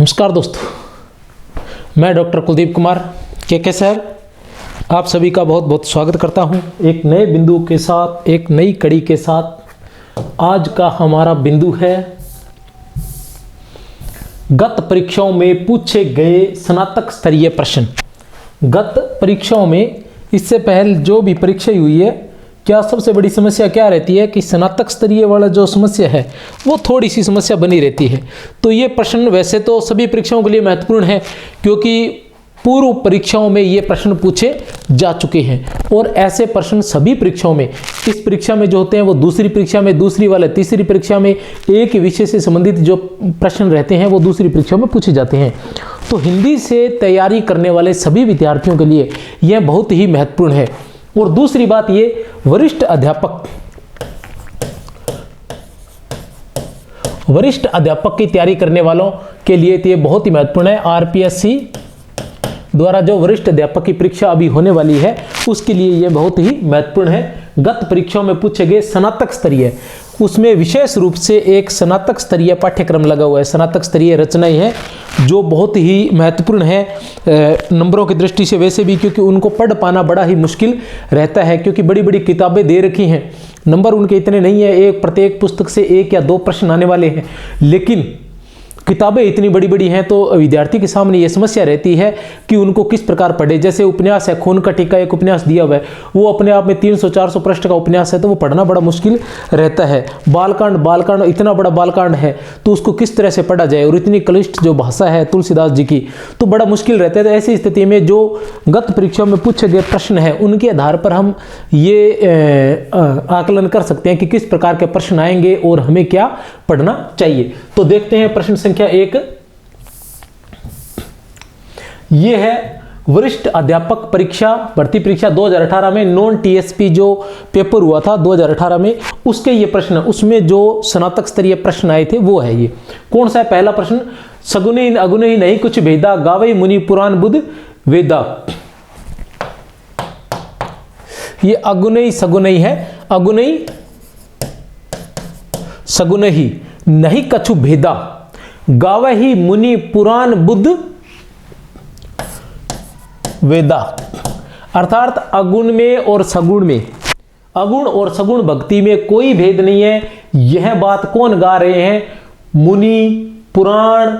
नमस्कार दोस्तों, मैं डॉक्टर कुलदीप कुमार के सर आप सभी का बहुत बहुत स्वागत करता हूं एक नए बिंदु के साथ, एक नई कड़ी के साथ। आज का हमारा बिंदु है गत परीक्षाओं में पूछे गए स्नातक स्तरीय प्रश्न। गत परीक्षाओं में इससे पहले जो भी परीक्षा हुई है, क्या सबसे बड़ी समस्या क्या रहती है कि स्नातक स्तरीय वाला जो समस्या है वो थोड़ी सी समस्या बनी रहती है। तो ये प्रश्न वैसे तो सभी परीक्षाओं के लिए महत्वपूर्ण है, क्योंकि पूर्व परीक्षाओं में ये प्रश्न पूछे जा चुके हैं और ऐसे प्रश्न सभी परीक्षाओं में, इस परीक्षा में जो होते हैं वो दूसरी परीक्षा में, दूसरी वाले तीसरी परीक्षा में, एक ही विषय से संबंधित जो प्रश्न रहते हैं वो दूसरी परीक्षा में पूछे जाते हैं। तो हिंदी से तैयारी करने वाले सभी विद्यार्थियों के लिए यह बहुत ही महत्वपूर्ण है। और दूसरी बात, ये वरिष्ठ अध्यापक की तैयारी करने वालों के लिए तो ये बहुत ही महत्वपूर्ण है। आरपीएससी द्वारा जो वरिष्ठ अध्यापक की परीक्षा अभी होने वाली है उसके लिए ये बहुत ही महत्वपूर्ण है। गत परीक्षाओं में पूछे गए स्नातक स्तरीय, उसमें विशेष रूप से एक स्नातक स्तरीय पाठ्यक्रम लगा हुआ है, स्नातक स्तरीय रचनाएं हैं जो बहुत ही महत्वपूर्ण है नंबरों की दृष्टि से वैसे भी, क्योंकि उनको पढ़ पाना बड़ा ही मुश्किल रहता है, क्योंकि बड़ी बड़ी किताबें दे रखी हैं, नंबर उनके इतने नहीं है, एक प्रत्येक पुस्तक से 1 या 2 प्रश्न आने वाले हैं, लेकिन किताबें इतनी बड़ी बड़ी हैं तो विद्यार्थी के सामने ये समस्या रहती है कि उनको किस प्रकार पढ़े। जैसे उपन्यास है, खून का टीका एक उपन्यास दिया हुआ है, वो अपने आप में 300-400 पृष्ठ का उपन्यास है, तो वो पढ़ना बड़ा मुश्किल रहता है। बालकांड इतना बड़ा बालकांड है तो उसको किस तरह से पढ़ा जाए, और इतनी क्लिष्ट जो भाषा है तुलसीदास जी की, तो बड़ा मुश्किल रहता है। तो ऐसी स्थिति में जो गत परीक्षाओं में पूछे गए प्रश्न हैं उनके आधार पर हम ये आकलन कर सकते हैं कि किस प्रकार के प्रश्न आएंगे और हमें क्या पढ़ना चाहिए। तो देखते हैं प्रश्न संख्या 1। ये है वरिष्ठ अध्यापक परीक्षा, भर्ती परीक्षा 2018 में नॉन टीएसपी जो पेपर हुआ था 2018 में, उसके ये प्रश्न, उसमें जो स्नातक स्तरीय प्रश्न आए थे वो है ये। कौन सा है पहला प्रश्न? सगुनी अगुनी नहीं कुछ भेदा, गावई मुनि पुराण बुध वेदा। ये अगुनई सगुनई है, अगुनई सगुनही नहीं कछु भेदा, गावही मुनि पुराण बुद्ध वेदा। अर्थात अगुण में और सगुण में, अगुण और सगुण भक्ति में कोई भेद नहीं है। यह बात कौन गा रहे हैं? मुनि, पुराण,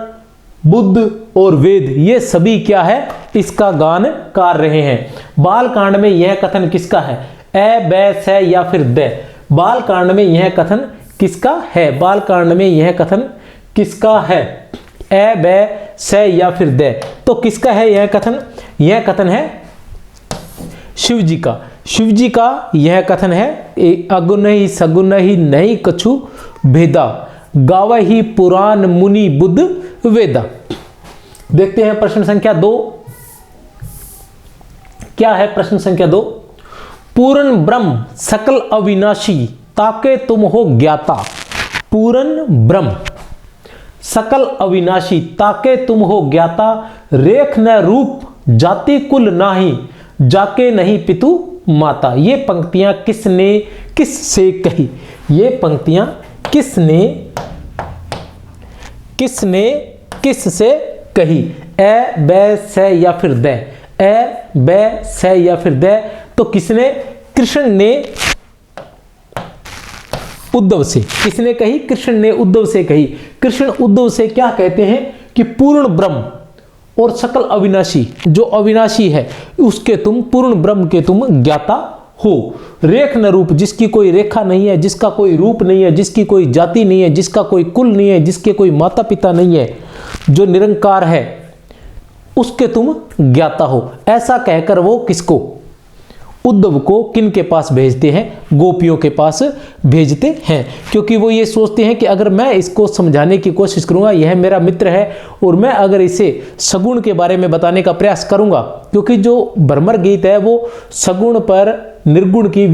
बुद्ध और वेद, ये सभी क्या है? इसका गान कर रहे हैं। बालकांड में यह कथन किसका है? ए, बै, से या फिर द। बालकांड में यह कथन किसका है? बालकांड में यह कथन किसका है? ए, बै, से या फिर दे। तो किसका है यह कथन? यह कथन है शिव जी का। शिव जी का यह कथन है। अगुनहि सगुनहि नहीं कछु भेदा, गावहि पुराण मुनि बुद्ध वेदा। देखते हैं प्रश्न संख्या 2 क्या है। प्रश्न संख्या 2, पूर्ण ब्रह्म सकल अविनाशी ताके तुम हो ज्ञाता। पूर्ण ब्रह्म सकल अविनाशी ताके तुम हो ज्ञाता, रेख न रूप जाति कुल नाही, जाके नहीं पितु माता। ये पंक्तियां किसने किससे कही? ये पंक्तियां किसने किससे कही? ए, बै, से या फिर द। ए, बै, से या फिर द। तो किसने? कृष्ण ने उद्धव से। किसने कही? कृष्ण ने उद्धव से कही। कृष्ण उद्धव से क्या कहते हैं कि पूर्ण ब्रह्म और सकल अविनाशी, जो अविनाशी है उसके तुम, पूर्ण ब्रह्म के तुम ज्ञाता हो। रेख न रूप, जिसकी कोई रेखा नहीं है, जिसका कोई रूप नहीं है, जिसकी कोई जाति नहीं है, जिसका कोई कुल नहीं है, जिसके कोई माता पिता नहीं है, जो निरंकार है, उसके तुम ज्ञाता हो। ऐसा कहकर वो किसको? उद्धव को किन के पास भेजते हैं? गोपियों के पास भेजते हैं, क्योंकि वो ये सोचते हैं कि अगर मैं इसको समझाने की कोशिश करूंगा, यह मेरा मित्र है, और मैं अगर इसे सगुण के बारे में बताने का प्रयास करूंगा, क्योंकि जो भ्रमर गीत है वो सगुण पर निर्गुण की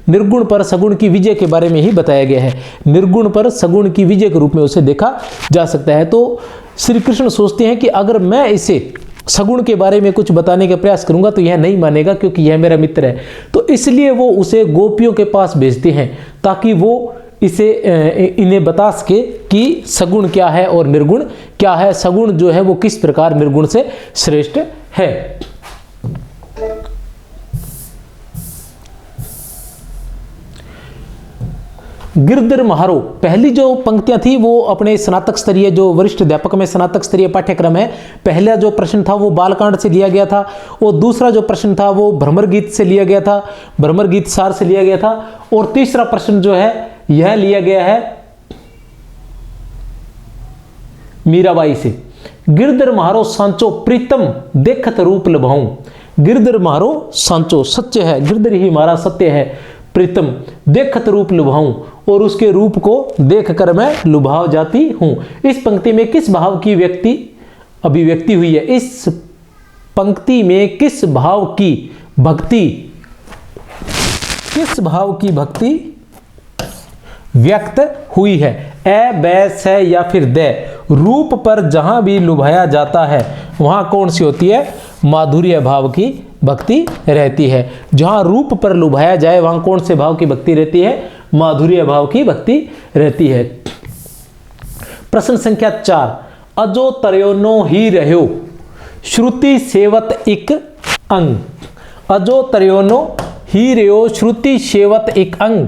निर्गुण पर सगुण की विजय के बारे में ही बताया गया है। निर्गुण पर सगुण की विजय के रूप में उसे देखा जा सकता है। तो श्री कृष्ण सोचते हैं कि अगर मैं इसे सगुण के बारे में कुछ बताने का प्रयास करूंगा तो यह नहीं मानेगा, क्योंकि यह मेरा मित्र है। तो इसलिए वो उसे गोपियों के पास भेजते हैं ताकि वो इसे इन्हें बता सके कि सगुण क्या है और निर्गुण क्या है, सगुण जो है वो किस प्रकार निर्गुण से श्रेष्ठ है। गिरधर महारो, पहली जो पंक्तियां थी वो अपने स्नातक स्तरीय, जो वरिष्ठ अध्यापक में स्नातक स्तरीय पाठ्यक्रम है, पहला जो प्रश्न था वो बालकांड से लिया गया था, और दूसरा जो प्रश्न था वो भ्रमर गीत से लिया गया था, भ्रमर गीत सार से लिया गया था, और तीसरा प्रश्न जो है यह लिया गया है मीराबाई से। गिरधर महारो सांचो प्रीतम देखत रूप लभाऊं, गिरधर महारो सांचो सत्य है, गिरधर ही हमारा सत्य है, प्रीतम देखत रूप लुभाऊं, और उसके रूप को देखकर मैं लुभाव जाती हूं। इस पंक्ति में किस भाव की अभिव्यक्ति हुई है, इस पंक्ति में किस भाव की भक्ति, किस भाव की भक्ति व्यक्त हुई है। ए, बै, से या फिर दे, रूप पर जहां भी लुभाया जाता है वहां कौन सी होती है, माधुर्य भाव की भक्ति रहती है। जहां रूप पर लुभाया जाए वहां कौन से भाव की भक्ति रहती है, माधुर्य भाव की भक्ति रहती है। प्रश्न संख्या 4, अजो तरयोनो ही रहो श्रुति सेवत इक अंग, अजो तरयोनो ही रहो श्रुति सेवत एक अंग,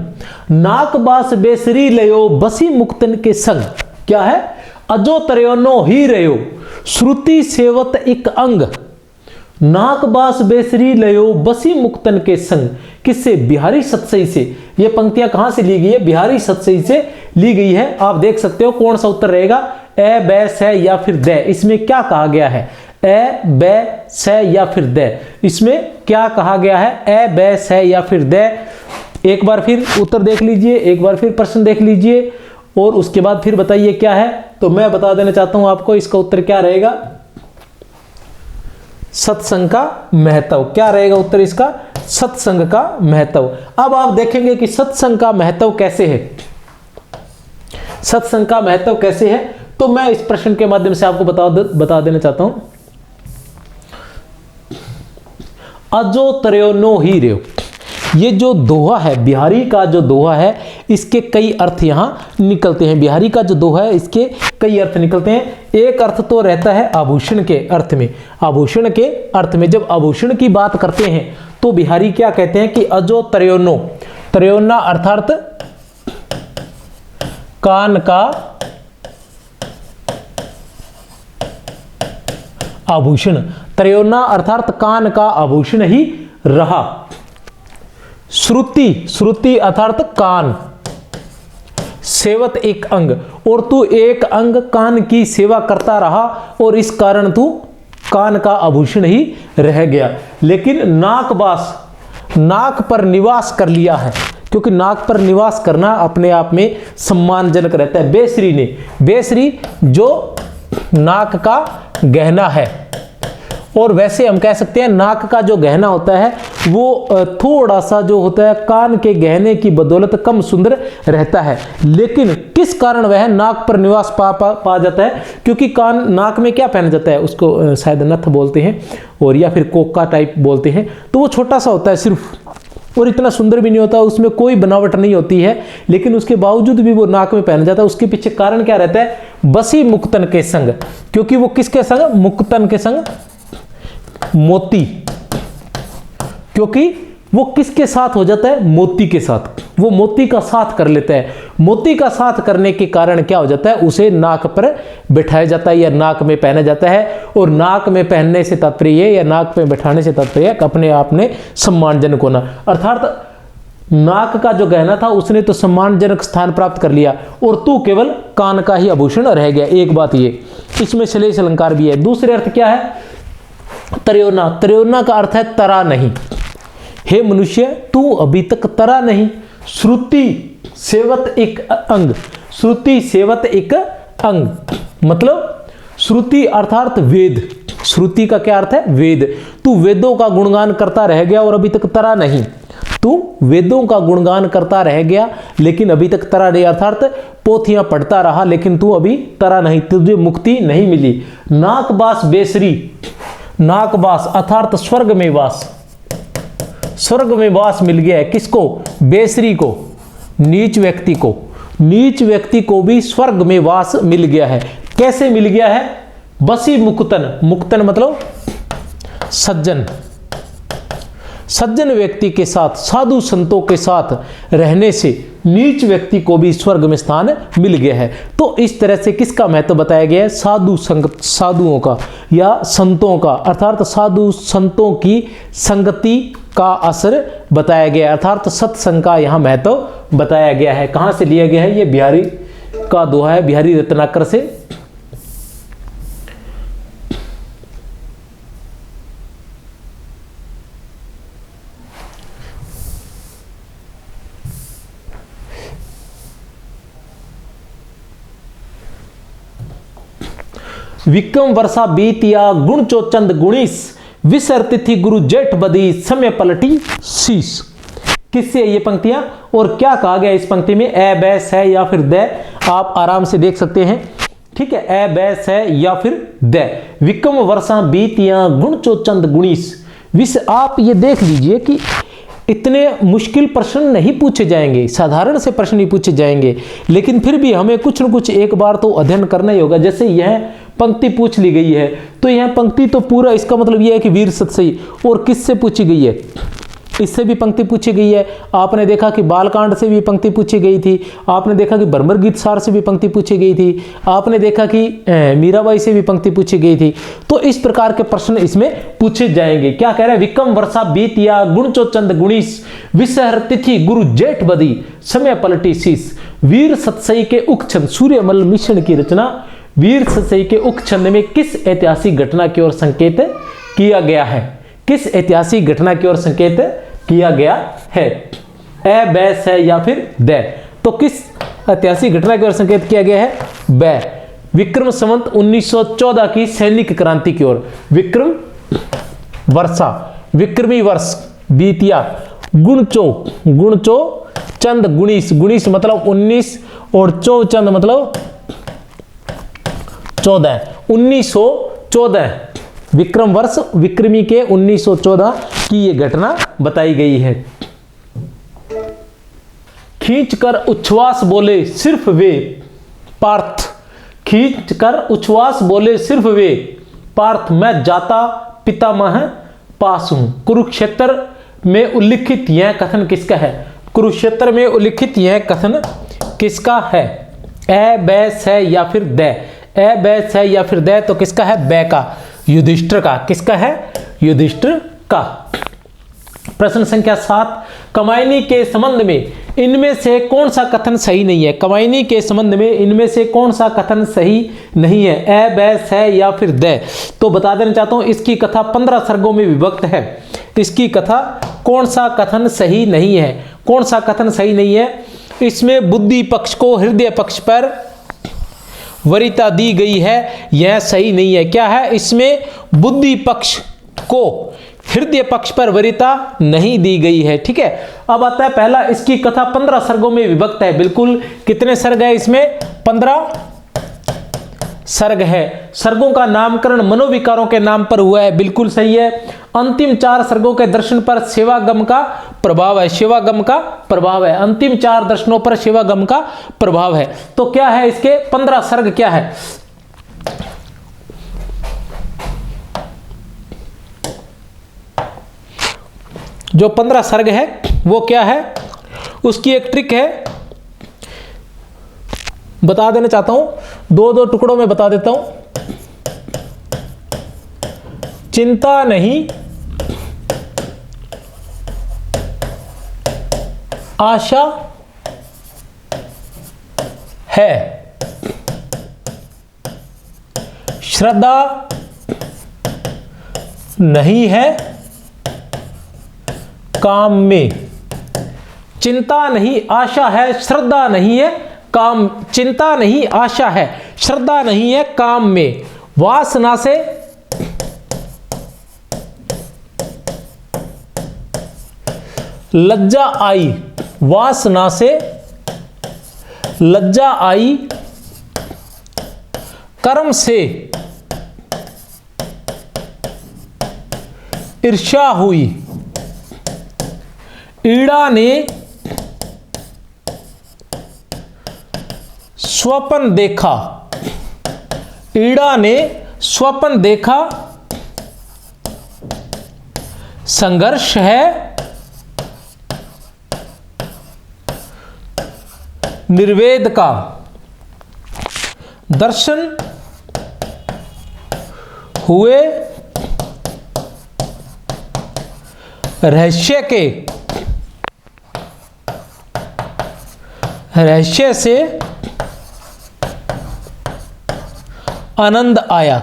नाक बास बेसरी लयो बसी मुक्तन के संग। क्या है, अजो तरयोनो ही रहो श्रुति सेवत एक अंग, नाक बास बेसरी लयो बसी मुक्तन के संग। किससे, बिहारी सतसई से। ये पंक्तियां कहां से ली गई है, बिहारी सतसई से ली गई है। आप देख सकते हो कौन सा उत्तर रहेगा, ए, बै, से या फिर दे। इसमें क्या कहा गया है, ए, बै, से या फिर दे, इसमें क्या कहा गया है, ए, बै, से या फिर दे। एक बार फिर उत्तर देख लीजिए, एक बार फिर प्रश्न देख लीजिए और उसके बाद फिर बताइए क्या है। तो मैं बता देना चाहता हूं आपको, इसका उत्तर क्या रहेगा, सत्संग का महत्व। क्या रहेगा उत्तर इसका, सत्संग का महत्व। अब आप देखेंगे कि सत्संग का महत्व कैसे है, सत्संग का महत्व कैसे है, तो मैं इस प्रश्न के माध्यम से आपको बता देना चाहता हूं। अजो तरयोनो ही रेव, ये जो दोहा है, बिहारी का जो दोहा है, इसके कई अर्थ यहां निकलते हैं। बिहारी का जो दोहा है इसके कई अर्थ निकलते हैं। एक अर्थ तो रहता है आभूषण के अर्थ में, आभूषण के अर्थ में जब आभूषण की बात करते हैं तो बिहारी क्या कहते हैं कि अजो तरयोनो, तरयोना अर्थात कान का आभूषण, तरयोना अर्थात कान का आभूषण ही रहा। श्रुति, श्रुति अर्थात कान, सेवत एक अंग, और तू एक अंग कान की सेवा करता रहा और इस कारण तू कान का आभूषण ही रह गया। लेकिन नाकबास, नाक पर निवास कर लिया है, क्योंकि नाक पर निवास करना अपने आप में सम्मानजनक रहता है। बेसरी ने, बेसरी जो नाक का गहना है, और वैसे हम कह सकते हैं नाक का जो गहना होता है वो थोड़ा सा जो होता है कान के गहने की बदौलत कम सुंदर रहता है। लेकिन किस कारण वह नाक पर निवास पा जाता है, क्योंकि कान, नाक में क्या पहना जाता है, उसको शायद नथ बोलते हैं और या फिर कोका टाइप बोलते हैं। तो वो छोटा सा होता है सिर्फ, और इतना सुंदर भी नहीं होता, उसमें कोई बनावट नहीं होती है, लेकिन उसके बावजूद भी वो नाक में पहना जाता है। उसके पीछे कारण क्या रहता है, बसी मुक्तन के संग, क्योंकि वो किसके संग, मुक्तन के संग, मोती, क्योंकि वो किसके साथ हो जाता है, मोती के साथ, वो मोती का साथ कर लेता है। मोती का साथ करने के कारण क्या हो जाता है, उसे नाक पर बिठाया जाता है या नाक में पहना जाता है। और नाक में पहनने से तात्पर्य या नाक में बिठाने से तात्पर्य अपने आप में सम्मानजनक होना, अर्थात नाक का जो गहना था उसने तो सम्मानजनक स्थान प्राप्त कर लिया और तू केवल कान का ही आभूषण रह गया। एक बात ये, इसमें श्लेष अलंकार भी है। दूसरे अर्थ क्या है, तरयोना, तरयोना का अर्थ है तरा नहीं, हे मनुष्य तू अभी तक तरा नहीं। श्रुति सेवत एक अंग, श्रुति सेवत एक अंग, मतलब श्रुति अर्थात वेद, श्रुति का क्या अर्थ है, वेद। तू वेदों का गुणगान करता रह गया और अभी तक तरा नहीं। तू वेदों का गुणगान करता रह गया लेकिन अभी तक तरा नहीं, अर्थात पोथियां पढ़ता रहा लेकिन तू अभी तरा नहीं, तुझे मुक्ति नहीं मिली। नाकबास बेसरी, नाकबास अर्थात स्वर्ग में वास, स्वर्ग में वास मिल गया है किसको, बेसरी को, नीच व्यक्ति को। नीच व्यक्ति को भी स्वर्ग में वास मिल गया है। कैसे मिल गया है? बसी मुक्तन, मुक्तन मतलब सज्जन, सज्जन व्यक्ति के साथ, साधु संतों के साथ रहने से नीच व्यक्ति को भी स्वर्ग में स्थान मिल गया है। तो इस तरह से किसका महत्व बताया गया है? साधु संगत, साधुओं का या संतों का, अर्थात साधु संतों की संगति का असर बताया गया, अर्थात सत्संग का यहाँ महत्व बताया गया है। कहाँ से लिया गया है? ये बिहारी का दोहा है, बिहारी रत्नाकर से। विक्रम वर्षा बीतिया गुण चोचंद गुणीस, विसर तिथि गुरु जेठ बदी, समय पलटी शीश। किससे ये पंक्तियां और क्या कहा गया इस पंक्ति में? ए बैस है या फिर द, आप आराम से देख सकते हैं। ठीक है, ए बैस है या फिर द। विक्रम वर्षा बीतिया गुण चोचंद गुणीस, विस। आप ये देख लीजिए कि इतने मुश्किल प्रश्न नहीं पूछे जाएंगे, साधारण से प्रश्न ही पूछे जाएंगे, लेकिन फिर भी हमें कुछ न कुछ एक बार तो अध्ययन करना ही होगा। जैसे यह पंक्ति पूछ ली गई है, तो यह पंक्ति तो पूरा, इसका मतलब यह है कि वीर सतसई, और किससे पूछी गई है? इससे भी पंक्ति पूछी गई है। आपने देखा कि बालकांड से भी पंक्ति पूछी गई थी, आपने देखा कि भ्रमर गीत सार से भी पंक्ति पूछी गई थी, आपने देखा कि मीराबाई से भी पंक्ति पूछी गई थी। तो इस प्रकार के प्रश्न इसमें पूछे जाएंगे। क्या कह रहे हैं? विक्रम वर्षा बीतिया गुण चोचंद गुणीस, विसहर तिथि गुरु जेठ बदी, समय पलटी शीश। वीर सतसई के उक्त छंद, सूर्यमल मिश्रण की रचना वीर सतसई के उक्त छंद में किस ऐतिहासिक घटना की ओर संकेत किया गया है? किस ऐतिहासिक घटना की ओर संकेत किया गया है? ए बैस है या फिर द? तो किस ऐतिहासिक घटना की ओर संकेत किया गया है? ब। विक्रम संवत 1914 की सैनिक क्रांति की ओर। विक्रम वर्षा, विक्रमी वर्ष बीतिया, गुणचो, गुणचो चंद गुणीस, गुणीस मतलब 19 और चौ चंद मतलब 14, 1914 विक्रम वर्ष, विक्रमी के 1914 की ये घटना बताई गई है। खींचकर उच्छ्वास बोले सिर्फ वे पार्थ, खींचकर उच्छ्वास बोले सिर्फ वे पार्थ, मैं जाता पितामह पास हूं। कुरुक्षेत्र में उल्लिखित यह कथन किसका है? कुरुक्षेत्र में उल्लिखित यह कथन किसका है? ए बैस है या फिर द? ए बैस है या फिर द, तो किसका है? बै का, युधिष्ठिर का। किसका है? युधिष्ठिर का। प्रश्न संख्या 7, कमायनी के संबंध में इनमें से कौन सा कथन सही नहीं है? कमायनी के संबंध में इनमें से कौन सा कथन सही नहीं है? ए बैस है या फिर द? तो बता देना चाहता हूं, इसकी कथा 15 सर्गों में विभक्त है। इसकी कथा कौन सा कथन सही नहीं है? कौन सा कथन सही नहीं है? इसमें बुद्धि पक्ष को हृदय पक्ष पर वरीयता दी गई है, यह सही नहीं है। क्या है? इसमें बुद्धि पक्ष को हृदय पक्ष पर वरीयता नहीं दी गई है। ठीक है, अब आता है पहला, इसकी कथा 15 सर्गों में विभक्त है। बिल्कुल, कितने सर्ग है इसमें? 15 सर्ग है। सर्गों का नामकरण मनोविकारों के नाम पर हुआ है, बिल्कुल सही है। अंतिम 4 सर्गों के दर्शन पर सेवागम का प्रभाव है, सेवागम का प्रभाव है। अंतिम 4 दर्शनों पर सेवागम का प्रभाव है। तो क्या है इसके 15 सर्ग? क्या है? जो 15 सर्ग है वो क्या है? उसकी एक ट्रिक है, बता देना चाहता हूं, 2-2 टुकड़ों में बता देता हूं। चिंता नहीं, आशा है, श्रद्धा नहीं है काम में। चिंता नहीं, आशा है, श्रद्धा नहीं है काम। चिंता नहीं, आशा है, श्रद्धा नहीं है काम में। वासना से लज्जा आई, वासना से लज्जा आई, कर्म से ईर्ष्या हुई, ईड़ा ने स्वप्न देखा, ईड़ा ने स्वप्न देखा, संघर्ष है निर्वेद का, दर्शन हुए रहस्य के, रहस्य से आनंद आया।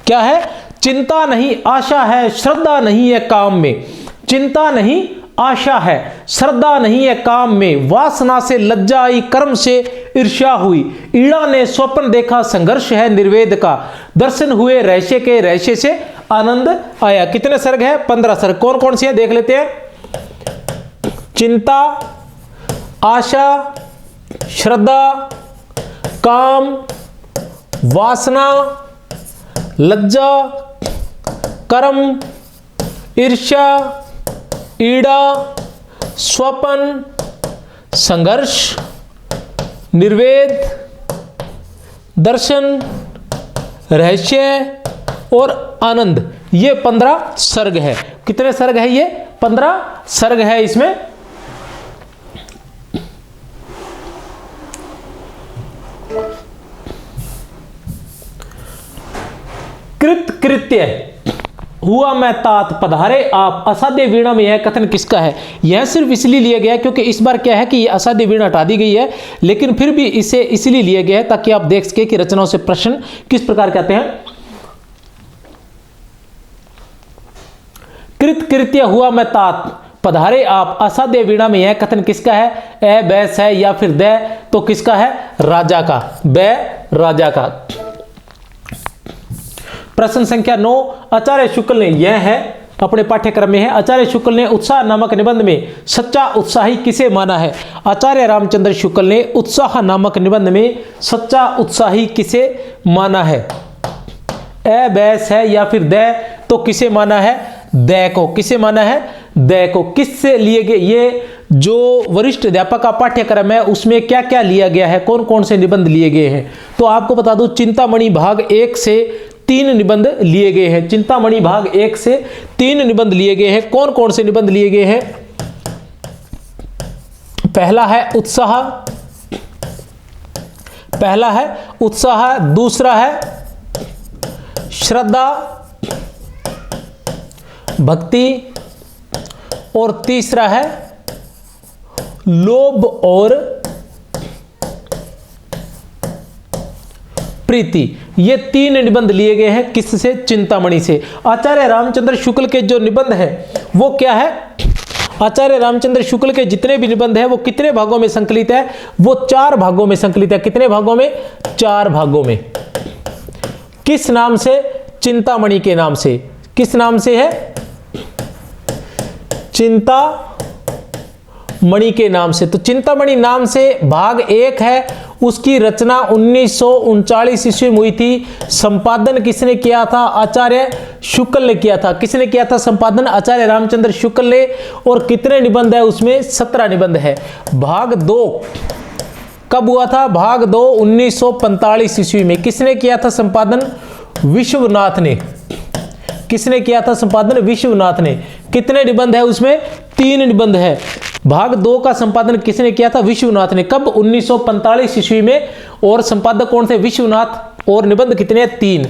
क्या है? चिंता नहीं आशा है, श्रद्धा नहीं है काम में, चिंता नहीं आशा है, श्रद्धा नहीं है काम में, वासना से लज्जा आई, कर्म से ईर्ष्या हुई, ईड़ा ने स्वप्न देखा, संघर्ष है निर्वेद का, दर्शन हुए रहस्य के, रहस्य से आनंद आया। कितने सर्ग है? 15 सर्ग। कौन कौन से हैं देख लेते हैं। चिंता, आशा, श्रद्धा, काम, वासना, लज्जा, कर्म, ईर्ष्या, ईड़ा, स्वपन, संघर्ष, निर्वेद, दर्शन, रहस्य और आनंद। ये 15 सर्ग है। कितने सर्ग है? ये 15 सर्ग है इसमें। कृत कृत्य हुआ मैं तात, पधारे आप, असाध्य वीणा में यह कथन किसका है? यह सिर्फ इसलिए लिया गया क्योंकि इस बार क्या है कि यह असाध्य वीणा हटा दी गई है, लेकिन फिर भी इसे इसलिए लिया गया है ताकि आप देख सके कि रचनाओं से प्रश्न किस प्रकार के आते हैं। कृत कृत्य हुआ मैं तात, पधारे आप, असाध्य वीणा में यह कथन किसका है? ए बैस है या फिर दे तो किसका है? राजा का। बै राजा का। प्रश्न संख्या 9 आचार्य शुक्ल ने, यह है अपने पाठ्यक्रम में है, आचार्य शुक्ल ने उत्साह नामक निबंध में सच्चा उत्साही किसे माना है? आचार्य रामचंद्र शुक्ल ने उत्साह नामक निबंध में सच्चा उत्साही किसे माना है? ए बैस है या फिर दे तो किसे माना है? दे को। किसे माना है? दे को। किससे लिए गए? ये जो वरिष्ठ अध्यापक का पाठ्यक्रम है उसमें क्या क्या लिया गया है, कौन कौन से निबंध लिए गए हैं? तो आपको बता दूं, चिंतामणि भाग 1 से 3 निबंध लिए गए हैं। चिंतामणि भाग 1 से 3 निबंध लिए गए हैं। कौन कौन से निबंध लिए गए हैं? पहला है उत्साह, पहला है उत्साह, दूसरा है श्रद्धा, भक्ति और तीसरा है लोभ और प्रीति। ये 3 निबंध लिए गए हैं किससे? चिंतामणि से। आचार्य रामचंद्र शुक्ल के जो निबंध है वो क्या है? आचार्य रामचंद्र शुक्ल के जितने भी निबंध है वो कितने भागों में संकलित है? वो 4 भागों में संकलित है। कितने भागों में? 4 भागों में। किस नाम से? चिंतामणि के नाम से। किस नाम से है? चिंतामणि के नाम से। तो चिंतामणि नाम से भाग 1 है, उसकी रचना 1939 ईस्वी में हुई थी। संपादन किसने किया था? आचार्य शुक्ल ने किया था। किसने किया था संपादन? आचार्य रामचंद्र शुक्ल ने। और कितने निबंध है उसमें? 17 निबंध है। भाग 2 कब हुआ था? भाग 2 1945 ईस्वी में। किसने किया था संपादन? विश्वनाथ ने। किसने किया था संपादन? विश्वनाथ ने। कितने निबंध है उसमें? 3 निबंध है। भाग 2 का संपादन किसने किया था? विश्वनाथ ने। कब? 1945 ईस्वी में। और संपादक कौन थे? विश्वनाथ। और निबंध कितने? 3।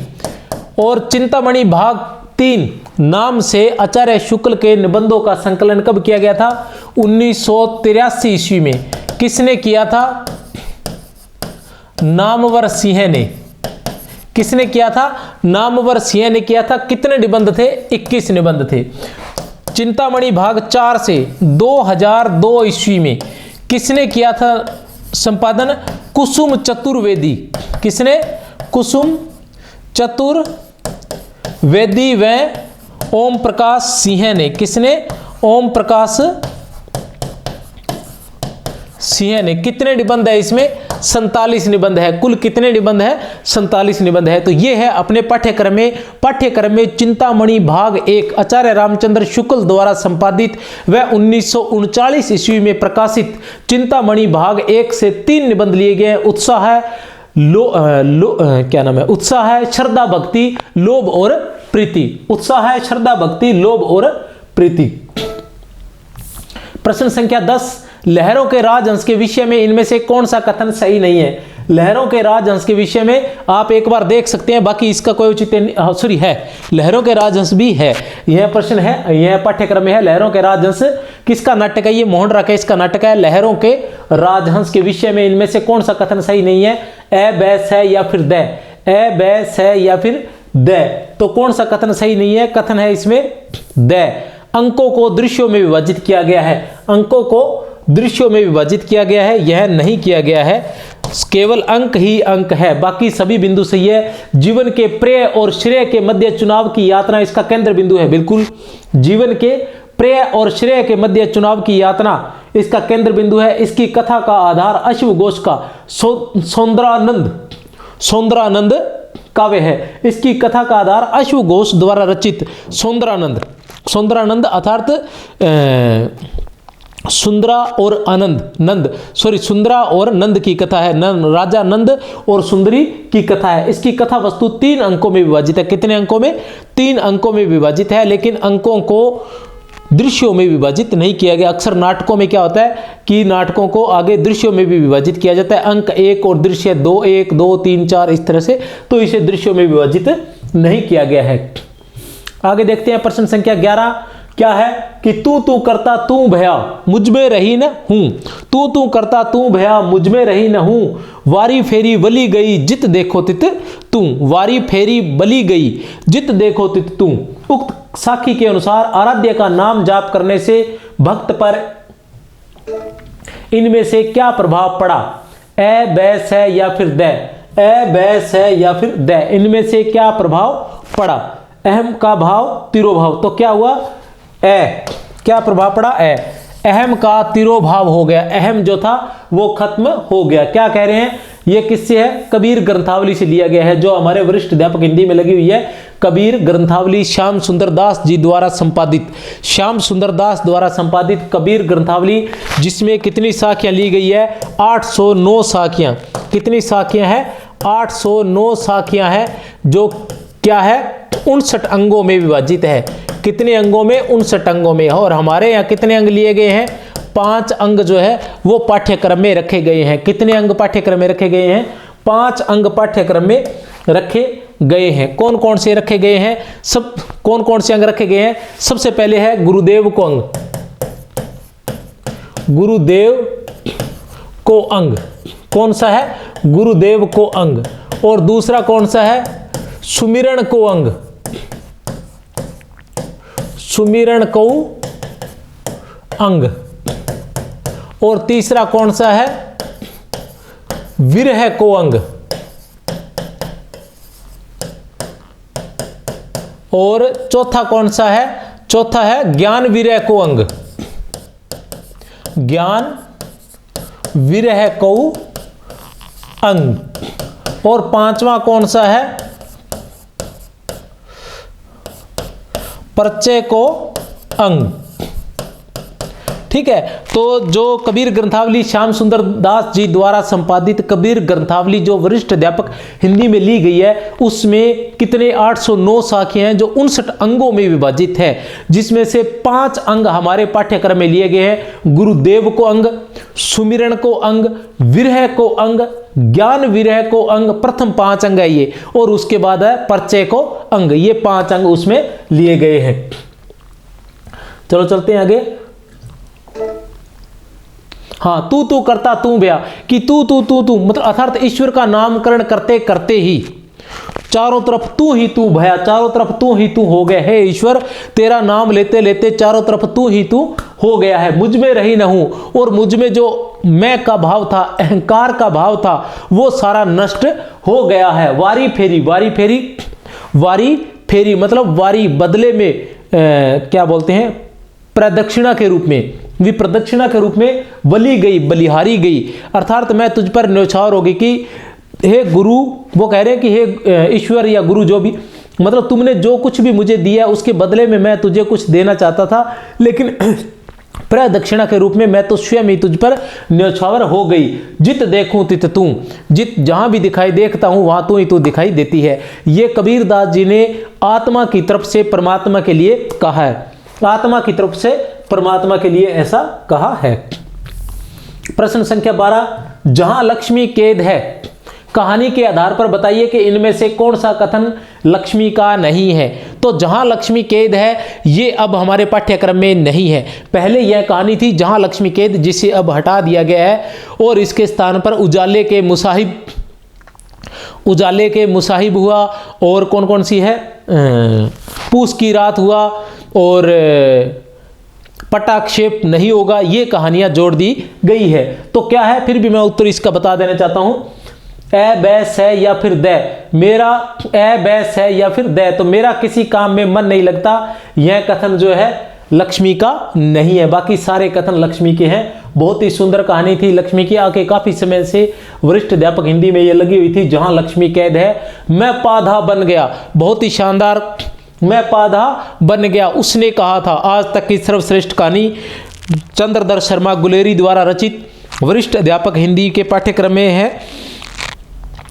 और चिंतामणि भाग 3 नाम से आचार्य शुक्ल के निबंधों का संकलन कब किया गया था? 1983 ईस्वी में। किसने किया था? नामवर सिंह ने। किसने किया था? नामवर सिंह ने किया था। कितने निबंध थे? 21 निबंध थे। चिंतामणि भाग 4 से 2002 ईस्वी में किसने किया था संपादन? कुसुम चतुर्वेदी। किसने? कुसुम चतुर्वेदी व ओम प्रकाश सिंह ने। किसने? ओम प्रकाश सिंह ने। कितने निबंध है इसमें? 47 निबंध है। कुल कितने निबंध है? 47 निबंध है। तो ये है अपने पाठ्यक्रम में चिंतामणि भाग 1 आचार्य रामचंद्र शुक्ल द्वारा संपादित व 1939 ईस्वी में प्रकाशित चिंतामणि भाग 1 से 3 निबंध लिए गए। उत्साह है, उत्साह है, श्रद्धा भक्ति, लोभ और प्रीति। उत्साह है, श्रद्धा भक्ति, लोभ और प्रीति। प्रश्न संख्या 10, लहरों के राजहंस के विषय में इनमें से कौन सा कथन सही नहीं है? लहरों के राजहंस के विषय में आप एक बार देख सकते हैं, बाकी इसका कोई उचित सॉरी है, लहरों के राजहंस भी है। यह प्रश्न है, यह पाठ्यक्रम में है। लहरों के राजहंस किसका नाटक है? ये मोहन राकेश का नाटक है। लहरों के राजहंस के विषय में इनमें से कौन सा कथन सही नहीं है? ए बैस है या फिर द? ए बैस है या फिर द? तो कौन सा कथन सही नहीं है? कथन है इसमें द। अंकों को दृश्यों में विभाजित किया गया है। अंकों को दृश्यों में विभाजित किया गया है, यह नहीं किया गया है। केवल अंक ही अंक है, बाकी सभी बिंदु सही है। जीवन के प्रेय और श्रेय के मध्य चुनाव की यातना इसका केंद्र बिंदु है। बिल्कुल, जीवन के प्रेय और श्रेय के मध्य चुनाव की यातना इसका केंद्र बिंदु है। इसकी कथा का आधार अश्व घोष का सौंदरानंद काव्य है। इसकी कथा का आधार अश्व घोष द्वारा रचित सौंदरानंद अर्थात सुंदरा और नंद की कथा है। राजा नंद और सुंदरी की कथा है। इसकी कथा वस्तु 3 अंकों में विभाजित है। कितने अंकों में? 3 अंकों में विभाजित है, लेकिन अंकों को दृश्यों में विभाजित नहीं किया गया। अक्सर नाटकों में क्या होता है कि नाटकों को आगे दृश्यों में भी विभाजित किया जाता है। अंक 1 और दृश्य 2, 1, 2, 3, 4 इस तरह से, तो इसे दृश्यों में विभाजित नहीं किया गया है। आगे देखते हैं प्रश्न संख्या 11 क्या है कि तू करता तू भया मुझ में रही न हूं। तू करता तू भया मुझ में रही न हूं। वारी फेरी बली गई जित देखो तित तू। वारी फेरी बली गई जित देखो तित तू। उक्त साखी के अनुसार आराध्य का नाम जाप करने से भक्त पर इनमें से क्या प्रभाव पड़ा? ए बैस है या फिर द? ए बैस है या फिर द? इनमें से क्या प्रभाव पड़ा? अहम का भाव तिरोभाव, तो क्या हुआ? ए। क्या प्रभाव पड़ा? ए। अहम का तिरोभाव हो गया, अहम जो था वो खत्म हो गया। क्या कह रहे हैं? ये किससे है? कबीर ग्रंथावली से लिया गया है, जो हमारे वरिष्ठ अध्यापक हिंदी में लगी हुई है। कबीर ग्रंथावली श्याम सुंदर दास जी द्वारा संपादित, श्याम सुंदर दास द्वारा संपादित कबीर ग्रंथावली, जिसमें कितनी साखियां ली गई है? 809 साखियां। कितनी साखियां हैं? 809 साखियां हैं, जो क्या है? 59 अंगों में विभाजित है। कितने अंगों में? 59 अंगों में। और हमारे यहाँ कितने अंग लिए गए हैं? 5 अंग जो है वो पाठ्यक्रम में रखे गए हैं। कितने अंग पाठ्यक्रम में रखे गए हैं? 5 अंग पाठ्यक्रम में रखे गए हैं। कौन कौन से रखे गए हैं? सब कौन कौन से अंग रखे गए हैं? सबसे पहले है गुरुदेव को अंग, गुरुदेव को अंग। कौन सा है? गुरुदेव को अंग। और दूसरा कौन सा है? सुमिरण को अंग, सुमिरण को अंग। और तीसरा कौन सा है? विरह को अंग। और चौथा कौन सा है? चौथा है ज्ञान विरह को अंग, ज्ञान विरह को अंग। और 5वां कौन सा है? परिचय को अंग। ठीक है, तो जो कबीर ग्रंथावली श्याम सुंदर दास जी द्वारा संपादित कबीर ग्रंथावली जो वरिष्ठ अध्यापक हिंदी में ली गई है, उसमें कितने 809 साखियां हैं जो 59 अंगों में विभाजित है, जिसमें से 5 अंग हमारे पाठ्यक्रम में लिए गए हैं। गुरुदेव को अंग, सुमिरण को अंग, विरह को अंग, ज्ञान विरह को अंग, प्रथम 5 अंग है ये, और उसके बाद है परिचय को अंग। ये 5 अंग उसमें लिए गए हैं। चलो चलते हैं आगे। हाँ, तू करता तू भया कि तू मतलब अर्थात ईश्वर का नामकरण करते करते ही चारों तरफ तू ही तू भया, चारों तरफ तू ही तू हो गया है। ईश्वर तेरा नाम लेते लेते चारों तरफ तू ही तू हो गया है। मुझ में रही न हूं, और मुझ में जो मैं का भाव था, अहंकार का भाव था, वो सारा नष्ट हो गया है। वारी फेरी, वारी फेरी, वारी फेरी मतलब वारी बदले में क्या बोलते हैं? प्रदक्षिणा के रूप में, विप्रदक्षिणा के रूप में बली गई, बलिहारी गई, अर्थात मैं तुझ पर न्यौछावर होगी कि हे गुरु, वो कह रहे हैं कि हे ईश्वर या गुरु, जो भी, मतलब तुमने जो कुछ भी मुझे दिया उसके बदले में मैं तुझे कुछ देना चाहता था, लेकिन प्रदक्षिणा के रूप में मैं तो स्वयं ही तुझ पर न्यौछावर हो गई। जित देखूं तित तू, जित जहां भी दिखाई देखता हूं वहां तू ही तू दिखाई देती है। ये कबीरदास जी ने आत्मा की तरफ से परमात्मा के लिए कहा है, आत्मा की तरफ से परमात्मा के लिए ऐसा कहा है। प्रश्न संख्या 12, जहां लक्ष्मी कैद है, कहानी के आधार पर बताइए कि इनमें से कौन सा कथन लक्ष्मी का नहीं है। तो जहां लक्ष्मी कैद है ये अब हमारे पाठ्यक्रम में नहीं है। पहले यह कहानी थी जहां लक्ष्मी कैद, जिसे अब हटा दिया गया है और इसके स्थान पर उजाले के मुसाहिब हुआ, और कौन कौन सी है, पूस की रात हुआ, और पटाक्षेप नहीं होगा, ये कहानियां जोड़ दी गई है। तो क्या है, फिर भी मैं उत्तर इसका बता देना चाहता हूं, ए बैस है या फिर दे, मेरा ए बैस है या फिर दे, तो मेरा किसी काम में मन नहीं लगता, यह कथन जो है लक्ष्मी का नहीं है। बाकी सारे कथन लक्ष्मी के हैं। बहुत ही सुंदर कहानी थी लक्ष्मी की, आके काफी समय से वरिष्ठ अध्यापक हिंदी में ये लगी हुई थी, जहां लक्ष्मी कैद है मैं पाधा बन गया। बहुत ही शानदार, मैं पाधा बन गया। उसने कहा था, आज तक की सर्वश्रेष्ठ कहानी चंद्रधर शर्मा गुलेरी द्वारा रचित, वरिष्ठ अध्यापक हिंदी के पाठ्यक्रम में है।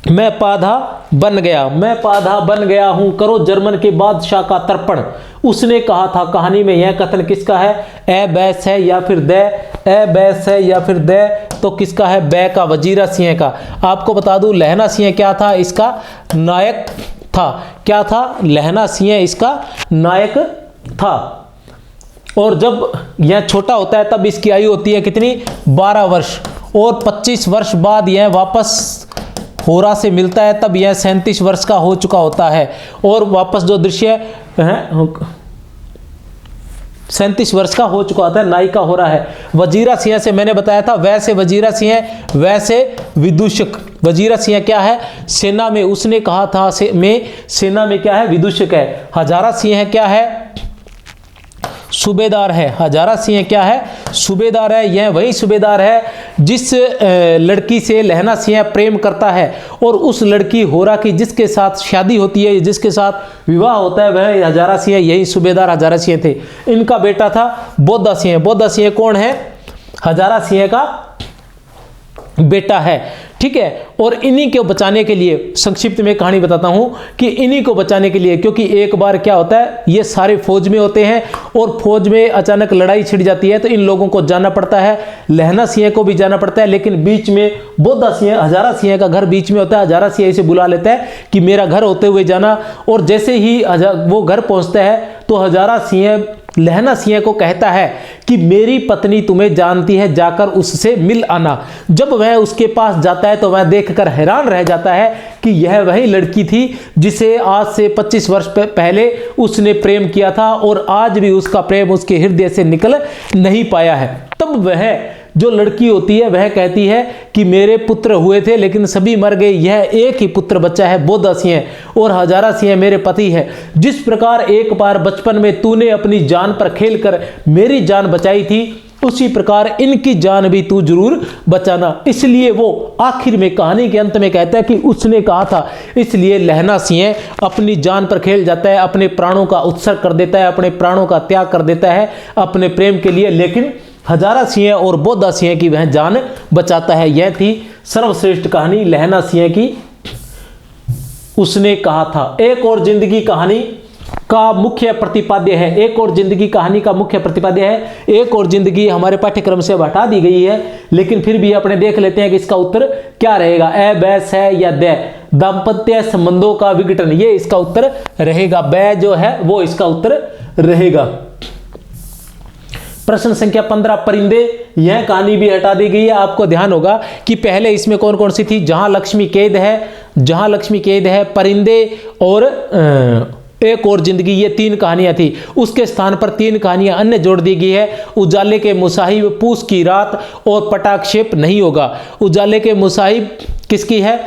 मैं पाधा बन गया, मैं पाधा बन गया हूं, करो जर्मन के बादशाह का तर्पण। उसने कहा था, कहानी में यह कथन किसका है, ए बैस है या फिर दे, ए बैस है या फिर दे, तो किसका है, बै का, वजीरा सिंह का। आपको बता दूं लहना सिंह क्या था, इसका नायक था। क्या था, लहना सिंह इसका नायक था। और जब यह छोटा होता है तब इसकी आयु होती है कितनी, 12 वर्ष, और 25 वर्ष बाद यह वापस होरा से मिलता है, तब यह 37 वर्ष का हो चुका होता है। और वापस जो दृश्य है 37 वर्ष का हो चुका होता है, नायिका हो रहा है। वजीरा सिंह से मैंने बताया था, वैसे वजीरा सिंह, वैसे विदूषक। वजीरा सिंह क्या है, सेना में, उसने कहा था सेना में क्या है, विदूषक है। हजारा सिंह क्या है, सूबेदार है। हजारा सिंह क्या है, सूबेदार है। यह वही सूबेदार है जिस लड़की से लहना सिंह प्रेम करता है, और उस लड़की होरा की जिसके साथ शादी होती है, जिसके साथ विवाह होता है, वह हजारा सिंह, यही सूबेदार हजारा सिंह थे। इनका बेटा था बोधा सिंह। बोधा सिंह कौन है, हजारा सिंह का बेटा है, ठीक है। और इन्हीं को बचाने के लिए, संक्षिप्त में कहानी बताता हूं कि इन्हीं को बचाने के लिए, क्योंकि एक बार क्या होता है, ये सारे फौज में होते हैं और फौज में अचानक लड़ाई छिड़ जाती है, तो इन लोगों को जाना पड़ता है, लहना सिंह को भी जाना पड़ता है, लेकिन बीच में बोधा सिंह, हजारा सिंह का घर बीच में होता है। हजारा सिंह इसे बुला लेता है कि मेरा घर होते हुए जाना, और जैसे ही वो घर पहुंचता है तो हजारा सिंह लहना सिंह को कहता है कि मेरी पत्नी तुम्हें जानती है, जाकर उससे मिल आना। जब वह उसके पास जाता है तो वह देखकर हैरान रह जाता है कि यह वही लड़की थी जिसे आज से 25 वर्ष पहले उसने प्रेम किया था, और आज भी उसका प्रेम उसके हृदय से निकल नहीं पाया है। तब वह जो लड़की होती है वह कहती है कि मेरे पुत्र हुए थे लेकिन सभी मर गए, यह एक ही पुत्र बच्चा है बोधा सिंह, और हजारा सिंह मेरे पति है। जिस प्रकार एक बार बचपन में तूने अपनी जान पर खेलकर मेरी जान बचाई थी, उसी प्रकार इनकी जान भी तू जरूर बचाना। इसलिए वो आखिर में कहानी के अंत में कहता है कि उसने कहा था, इसलिए लहना सिंह अपनी जान पर खेल जाता है, अपने प्राणों का उत्सर्ग कर देता है, अपने प्राणों का त्याग कर देता है अपने प्रेम के लिए, लेकिन हजारा सिंह और बोधा सिंह की वह जान बचाता है। यह थी सर्वश्रेष्ठ कहानी लहना सिंह की, उसने कहा था। एक और जिंदगी कहानी का मुख्य प्रतिपाद्य है, एक और जिंदगी कहानी का मुख्य प्रतिपाद्य है। एक और जिंदगी हमारे पाठ्यक्रम से हटा दी गई है, लेकिन फिर भी अपने देख लेते हैं कि इसका उत्तर क्या रहेगा। ए बैस है या दे, दाम्पत्य संबंधों का विघटन, ये इसका उत्तर रहेगा। बै जो है वो इसका उत्तर रहेगा। प्रश्न संख्या 15, परिंदे, यह कहानी भी हटा दी गई है। आपको ध्यान होगा कि पहले इसमें कौन कौन सी थी, जहां लक्ष्मी कैद है, जहां लक्ष्मी कैद है, परिंदे और एक और जिंदगी, ये 3 कहानियां थी। उसके स्थान पर 3 कहानियां अन्य जोड़ दी गई है, उजाले के मुसाहिब, पूस की रात और पटाक्षेप नहीं होगा। उजाले के मुसाहिब किसकी है,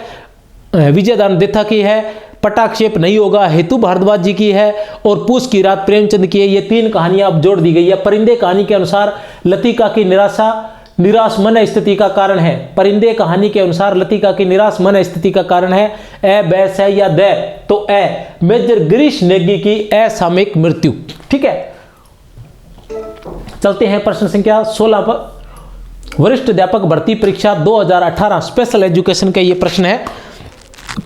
विजयदान देथा की है, पटाक्षेप नहीं होगा हेतु भारद्वाज जी की है, और पूस की रात प्रेमचंद की है। ये 3 कहानियां अब जोड़ दी गई है। परिंदे कहानी के अनुसार लतिका की निराश मन स्थिति का कारण है। परिंदे कहानी के अनुसार लतिका की निराश मन स्थिति का कारण है ए, बैस है या द, तो ए। मेजर गिरीश नेगी की असामयिक मृत्यु। ठीक है, चलते हैं प्रश्न संख्या 16 पर। वरिष्ठ अध्यापक भर्ती परीक्षा 2018 स्पेशल एजुकेशन का ये प्रश्न है।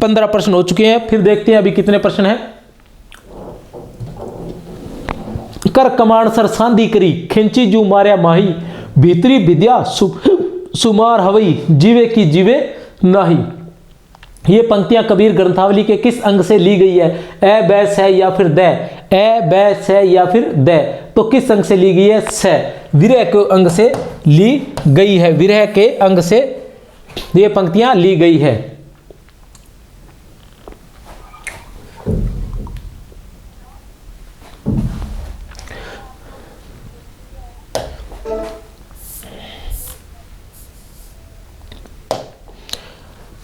15 प्रश्न हो चुके हैं, फिर देखते हैं अभी कितने प्रश्न हैं। कर कमाण सर सांधी करी, खिंची जू मार्या माही, भीतरी विद्या सुमार हवई, जीवे की जीवे नाही। ये पंक्तियां कबीर ग्रंथावली के किस अंग से ली गई है? ए, बैस है या फिर द, ए, बैस है या फिर द, तो किस अंग से ली गई है? स, विरह के अंग से ली गई है। विरह के अंग से ये पंक्तियां ली गई है।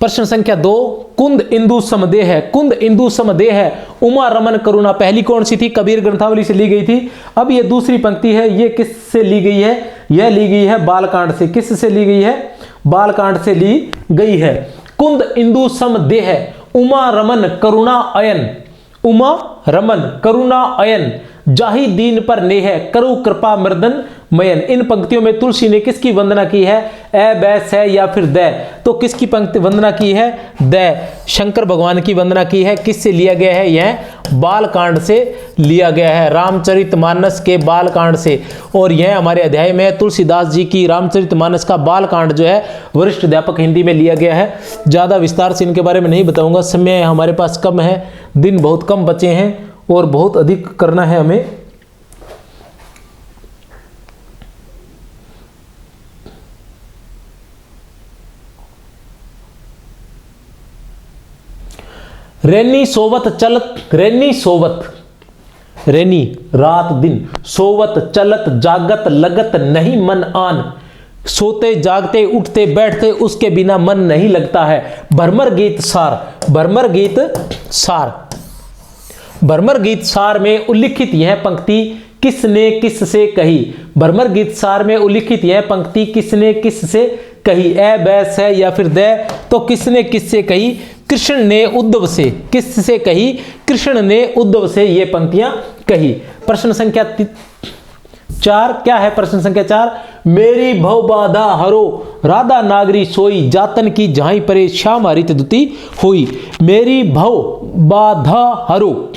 प्रश्न संख्या 2, कुंद इंदु समदेह है। कुंद इंदु समदेह है, उमा रमन करुणा, पहली कौन सी थी? कबीर ग्रंथावली से ली गई थी। अब ये दूसरी पंक्ति है, ये किस से ली गई है? यह ली गई है बालकांड से। किस से ली गई है? बालकांड से ली गई है। कुंद इंदु समदेह, उमा रमन करुणा अयन, उमा रमन करुणा अयन, जाहि दीन पर नेह करु कृपा मर्दन मयन। इन पंक्तियों में तुलसी ने किसकी वंदना की है? ए, बैस है या फिर द, तो किसकी पंक्ति वंदना की है? द, शंकर भगवान की वंदना की है। किससे लिया गया है? यह बालकांड से लिया गया है, रामचरितमानस के बालकांड से। और यह हमारे अध्याय में तुलसीदास जी की रामचरितमानस का बालकांड जो है वरिष्ठ अध्यापक हिंदी में लिया गया है। ज़्यादा विस्तार से इनके बारे में नहीं बताऊंगा, समय हमारे पास कम है, दिन बहुत कम बचे हैं और बहुत अधिक करना है हमें। रैनी सोवत चलत, रैनी सोवत, रैनी रात दिन, सोवत चलत जागत लगत नहीं मन आन, सोते जागते उठते बैठते उसके बिना मन नहीं लगता है। भरमर गीत सार, भरमर गीत सार, भरमर गीत सार में उल्लिखित यह पंक्ति किसने किससे कही? भरमर गीत सार में उल्लिखित यह पंक्ति किसने किससे कही? ए, बैस है या फिर द, तो किसने किससे कही? कृष्ण ने उद्धव से। किससे कही? कृष्ण ने उद्धव से ये पंक्तियां कही। प्रश्न संख्या 4 क्या है? प्रश्न संख्या 4, मेरी भव बाधा हरो, राधा नागरी सोई, जातन की जहां परे श्याम हरित दुती हुई। मेरी भव बाधा हरो,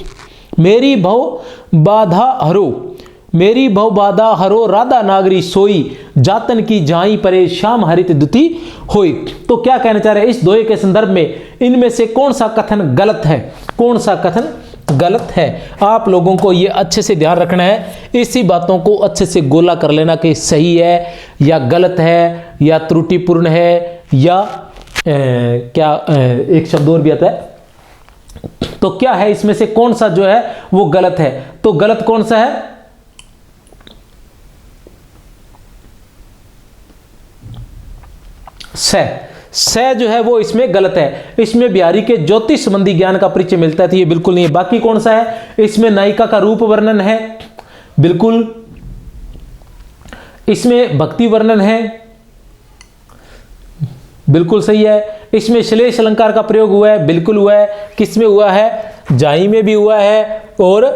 मेरी भव बाधा हरो, मेरी भव बाधा हरो, राधा नागरी सोई, जातन की जाई परे श्याम हरित दुती होई। तो क्या कहना चाह रहे हैं इस दोहे के संदर्भ में? इनमें से कौन सा कथन गलत है? कौन सा कथन गलत है? आप लोगों को यह अच्छे से ध्यान रखना है, इसी बातों को अच्छे से गोला कर लेना कि सही है या गलत है या त्रुटिपूर्ण है या एक शब्द और भी आता है, तो क्या है इसमें से कौन सा जो है वो गलत है? तो गलत कौन सा है? स जो है वो इसमें गलत है। इसमें बिहारी के ज्योतिष संबंधी ज्ञान का परिचय मिलता है, तो ये बिल्कुल नहीं है। बाकी कौन सा है? इसमें नायिका का रूप वर्णन है, बिल्कुल। इसमें भक्ति वर्णन है, बिल्कुल सही है। इसमें श्लेष अलंकार का प्रयोग हुआ है, बिल्कुल हुआ है। किसमें हुआ है? जाई में भी हुआ है और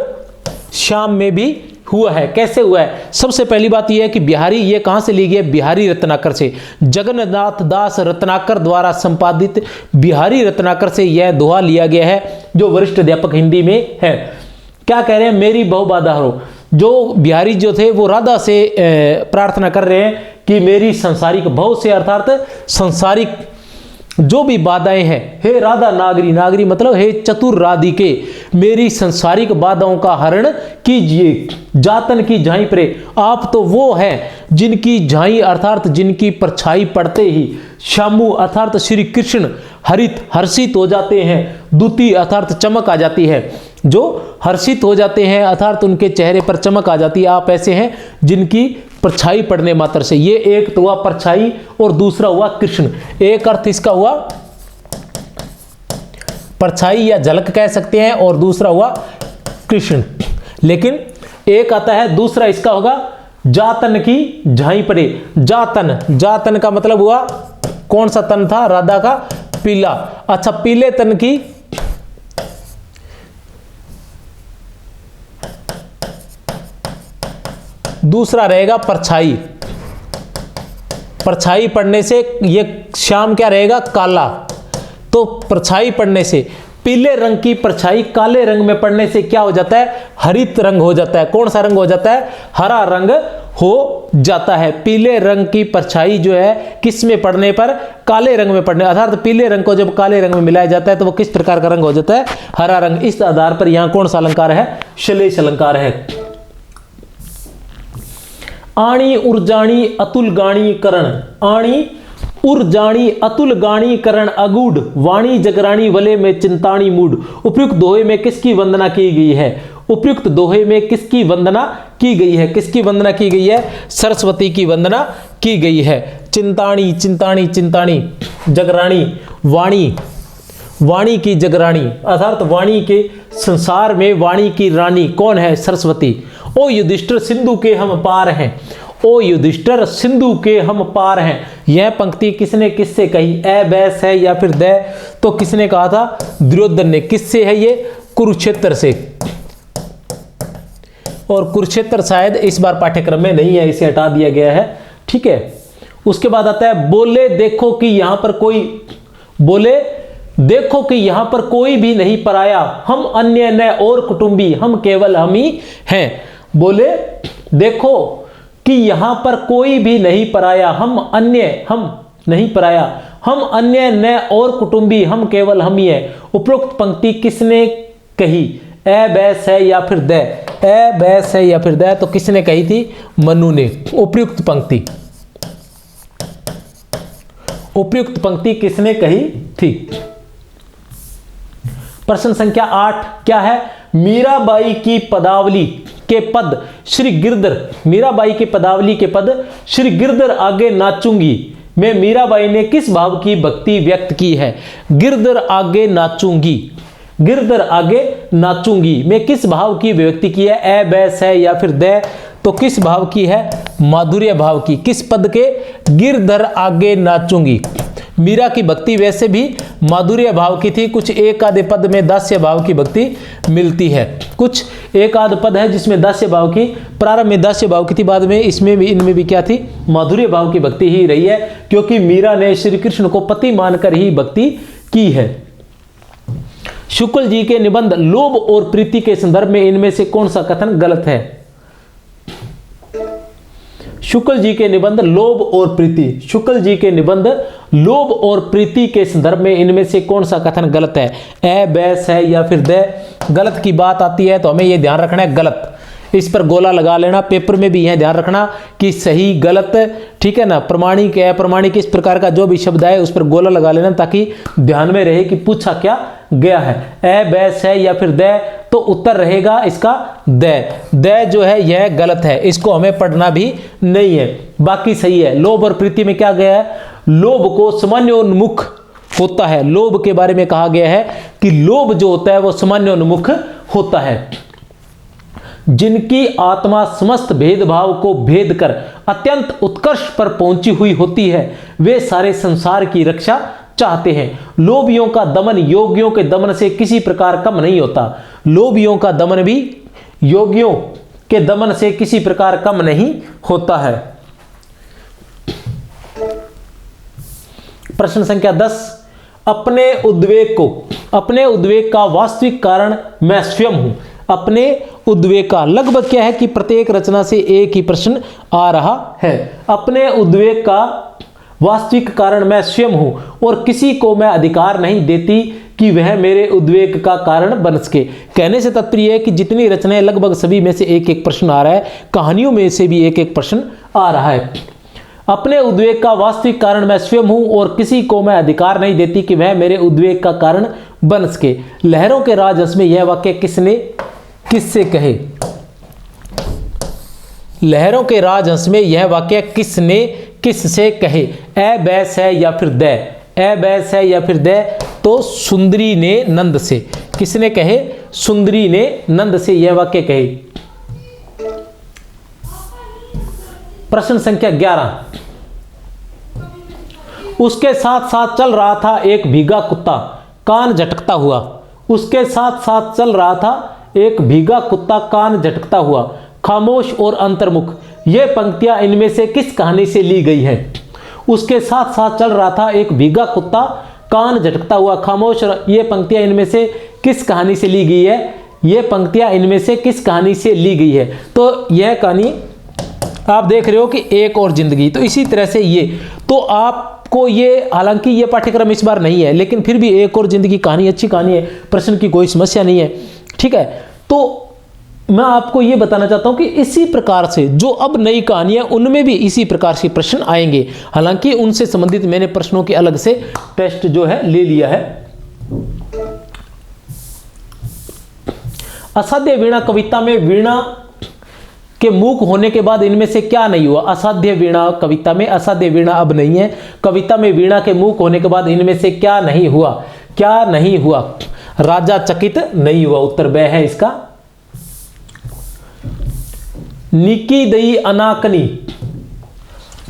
श्याम में भी हुआ है। कैसे हुआ है? सबसे पहली बात यह है कि बिहारी ये कहां से ली गई है? बिहारी रत्नाकर से। जगन्नाथ दास रत्नाकर द्वारा संपादित बिहारी रत्नाकर से यह दोहा लिया गया है, जो वरिष्ठ अध्यापक हिंदी में है। क्या कह रहे हैं? मेरी भव बाधा हरो। जो बिहारी जो थे वो राधा से प्रार्थना कर रहे हैं कि मेरी संसारिक भव से अर्थात संसारिक जो भी बाधाएं हैं, हे राधा नागरी, नागरी मतलब हे चतुर राधिके, मेरी संसारिक बाधाओं का हरण कीजिए। जातन की झाई परे, आप तो वो हैं जिनकी झाई अर्थात जिनकी परछाई पड़ते ही श्यामु अर्थात श्री कृष्ण हरित हर्षित हो जाते हैं, दुती अर्थात चमक आ जाती है, जो हर्षित हो जाते हैं अर्थात उनके चेहरे पर चमक आ जाती है। आप ऐसे हैं जिनकी परछाई पड़ने मात्र से। ये एक तो हुआ परछाई और दूसरा हुआ कृष्ण। एक अर्थ इसका हुआ परछाई या झलक कह सकते हैं, और दूसरा हुआ कृष्ण। लेकिन एक आता है दूसरा, इसका होगा जातन की झाई पड़े। जातन, जातन का मतलब हुआ कौन सा तन था? राधा का पीला। अच्छा, पीले तन की दूसरा रहेगा परछाई। परछाई पड़ने से ये श्याम क्या रहेगा? काला। तो परछाई पड़ने से, पीले रंग की परछाई काले रंग में पड़ने से क्या हो जाता है? हरित रंग हो जाता है। कौन सा रंग हो जाता है? हरा रंग हो जाता है। पीले रंग की परछाई जो है किस में पड़ने पर? काले रंग में पड़ने, अर्थात पीले रंग को जब काले रंग में मिलाया जाता है तो वो किस प्रकार का रंग हो जाता है? हरा रंग। इस आधार पर यहां कौन सा अलंकार है? श्लेष अलंकार है। आणी उर्जाणी अतुल गाणी करण, आणी उर्जाणी अतुल गाणी करण अगूढ़ वाणी जगराणी वले में चिंताणी मूड। उपयुक्त दोहे में किसकी वंदना की गई है? उपयुक्त दोहे में किसकी वंदना की गई है? किसकी वंदना की गई है? सरस्वती की वंदना की गई है। चिंताणी, चिंताणी, चिंताणी, जगराणी, वाणी, वाणी की जगराणी, अर्थात वाणी के संसार में वाणी की रानी कौन है? सरस्वती। ओ युधिष्ठिर सिंधु के हम पार हैं, ओ युधिष्ठिर सिंधु के हम पार हैं। यह पंक्ति किसने किससे कही? ए बैस है या फिर द? तो किसने कहा था? दुर्योधन ने। किससे है ये? कुरुक्षेत्र से। और कुरुक्षेत्र शायद इस बार पाठ्यक्रम में नहीं है, इसे हटा दिया गया है। ठीक है। उसके बाद आता है बोले देखो कि यहां पर कोई, बोले देखो कि यहां पर कोई भी नहीं पराया, हम अन्य न और कुटुंबी, हम केवल हम ही हैं। बोले देखो कि यहां पर कोई भी नहीं पराया, हम अन्य, हम नहीं पराया, हम अन्य न और कुटुंबी, हम केवल हम ही हैं। उपरोक्त पंक्ति किसने कही? ए बैस है या फिर द? ए बैस है या फिर द? तो किसने कही थी? मनु ने। उपयुक्त पंक्ति, उपयुक्त पंक्ति किसने कही थी? प्रश्न संख्या 8 क्या है? मीराबाई की पदावली के पद श्री गिरधर, मीराबाई के पदावली के पद श्री गिरधर आगे नाचूंगी में मीराबाई ने किस भाव की भक्ति व्यक्त की है? गिरधर आगे नाचूंगी, गिरधर आगे नाचूंगी में किस भाव की व्यक्ति की है? ए बैस है या फिर द? तो किस भाव की है? माधुर्य भाव की। किस पद के? गिरधर आगे नाचूंगी। मीरा की भक्ति वैसे भी माधुर्य भाव की थी। कुछ एक आधे पद में दास्य भाव की भक्ति मिलती है, कुछ एक आध पद है जिसमें दास्य भाव की, प्रारंभ में दास्य भाव की थी, बाद में इसमें भी, इनमें भी क्या थी? माधुर्य भाव की भक्ति ही रही है, क्योंकि मीरा ने श्री कृष्ण को पति मानकर ही भक्ति की है। शुक्ल जी के निबंध लोभ और प्रीति के संदर्भ में इनमें से कौन सा कथन गलत है? शुक्ल जी के निबंध लोभ और प्रीति, शुक्ल जी के निबंध लोभ और प्रीति के संदर्भ में इनमें से कौन सा कथन गलत है? ए बैस है या फिर द? गलत की बात आती है तो हमें यह ध्यान रखना है गलत, इस पर गोला लगा लेना। पेपर में भी यह ध्यान रखना कि सही गलत, ठीक है ना, प्रमाणिक है अप्रमाणिक, इस प्रकार का जो भी शब्द है उस पर गोला लगा लेना ताकि ध्यान में रहे कि पूछा क्या गया है। ए बैस है या फिर द? तो उत्तर रहेगा इसका द। द जो है यह गलत है, इसको हमें पढ़ना भी नहीं है, बाकी सही है। लोभ और प्रीति में क्या गया है? लोभ को सामान्योन्मुख होता है। लोभ के बारे में कहा गया है कि लोभ जो होता है वो सामान्योन्मुख होता है। जिनकी आत्मा समस्त भेदभाव को भेद कर अत्यंत उत्कर्ष पर पहुंची हुई होती है, वे सारे संसार की रक्षा चाहते हैं। लोभियों का दमन योगियों के दमन से किसी प्रकार कम नहीं होता। लोभियों का दमन भी योगियों के दमन से किसी प्रकार कम नहीं होता है। प्रश्न संख्या 10, अपने उद्वेग को, अपने उद्वेग का वास्तविक कारण मैं स्वयं हूं। अपने उद्वेग का लगभग क्या है कि प्रत्येक रचना से एक ही प्रश्न आ रहा है। अपने उद्वेग का वास्तविक कारण मैं स्वयं हूं और किसी को मैं अधिकार नहीं देती कि वह मेरे उद्वेग का कारण बन सके। कहने से तात्पर्य है कि जितनी रचनाएं लगभग सभी में से एक एक प्रश्न आ रहा है, कहानियों में से भी एक एक प्रश्न आ रहा है। अपने उद्वेग का वास्तविक कारण मैं स्वयं हूं और किसी को मैं अधिकार नहीं देती कि वह मेरे उद्वेग का कारण बन सके। लहरों के राजहंस में यह वाक्य किसने किससे कहे? लहरों के राजहंस में यह वाक्य किसने किससे कहे? ए बैस है या फिर द? ए बैस है या फिर द? तो सुंदरी ने नंद से, किसने कहे? सुंदरी ने नंद से यह वाक्य कहे। प्रश्न संख्या 11, उसके साथ साथ चल रहा था एक भीगा कुत्ता कान झटकता हुआ। उसके साथ साथ चल रहा था एक भीगा कुत्ता कान झटकता हुआ, खामोश और अंतर्मुख। ये पंक्तियां इनमें से किस कहानी से ली गई है? उसके साथ साथ चल रहा था एक भीगा कुत्ता कान झटकता हुआ, खामोश। ये पंक्तियां इनमें से किस कहानी से ली गई है? ये पंक्तियां इनमें से किस कहानी से ली गई है? तो यह कहानी आप देख रहे हो कि एक और जिंदगी। तो इसी तरह से ये, तो आपको ये, हालांकि ये पाठ्यक्रम इस बार नहीं है, लेकिन फिर भी एक और जिंदगी कहानी अच्छी कहानी है, प्रश्न की कोई समस्या नहीं है, ठीक है। तो मैं आपको ये बताना चाहता हूं कि इसी प्रकार से जो अब नई कहानियां, उनमें भी इसी प्रकार के प्रश्न आएंगे। हालांकि उनसे संबंधित मैंने प्रश्नों के अलग से टेस्ट जो है ले लिया है। असाध्य वीणा कविता में वीणा के मूक होने के बाद इनमें से क्या नहीं हुआ? असाध्य वीणा कविता में, असाध्य वीणा अब नहीं है, कविता में वीणा के मूक होने के बाद इनमें से क्या नहीं हुआ? क्या नहीं हुआ? राजा चकित नहीं हुआ, उत्तर ब है इसका। निकी दई अनाकनी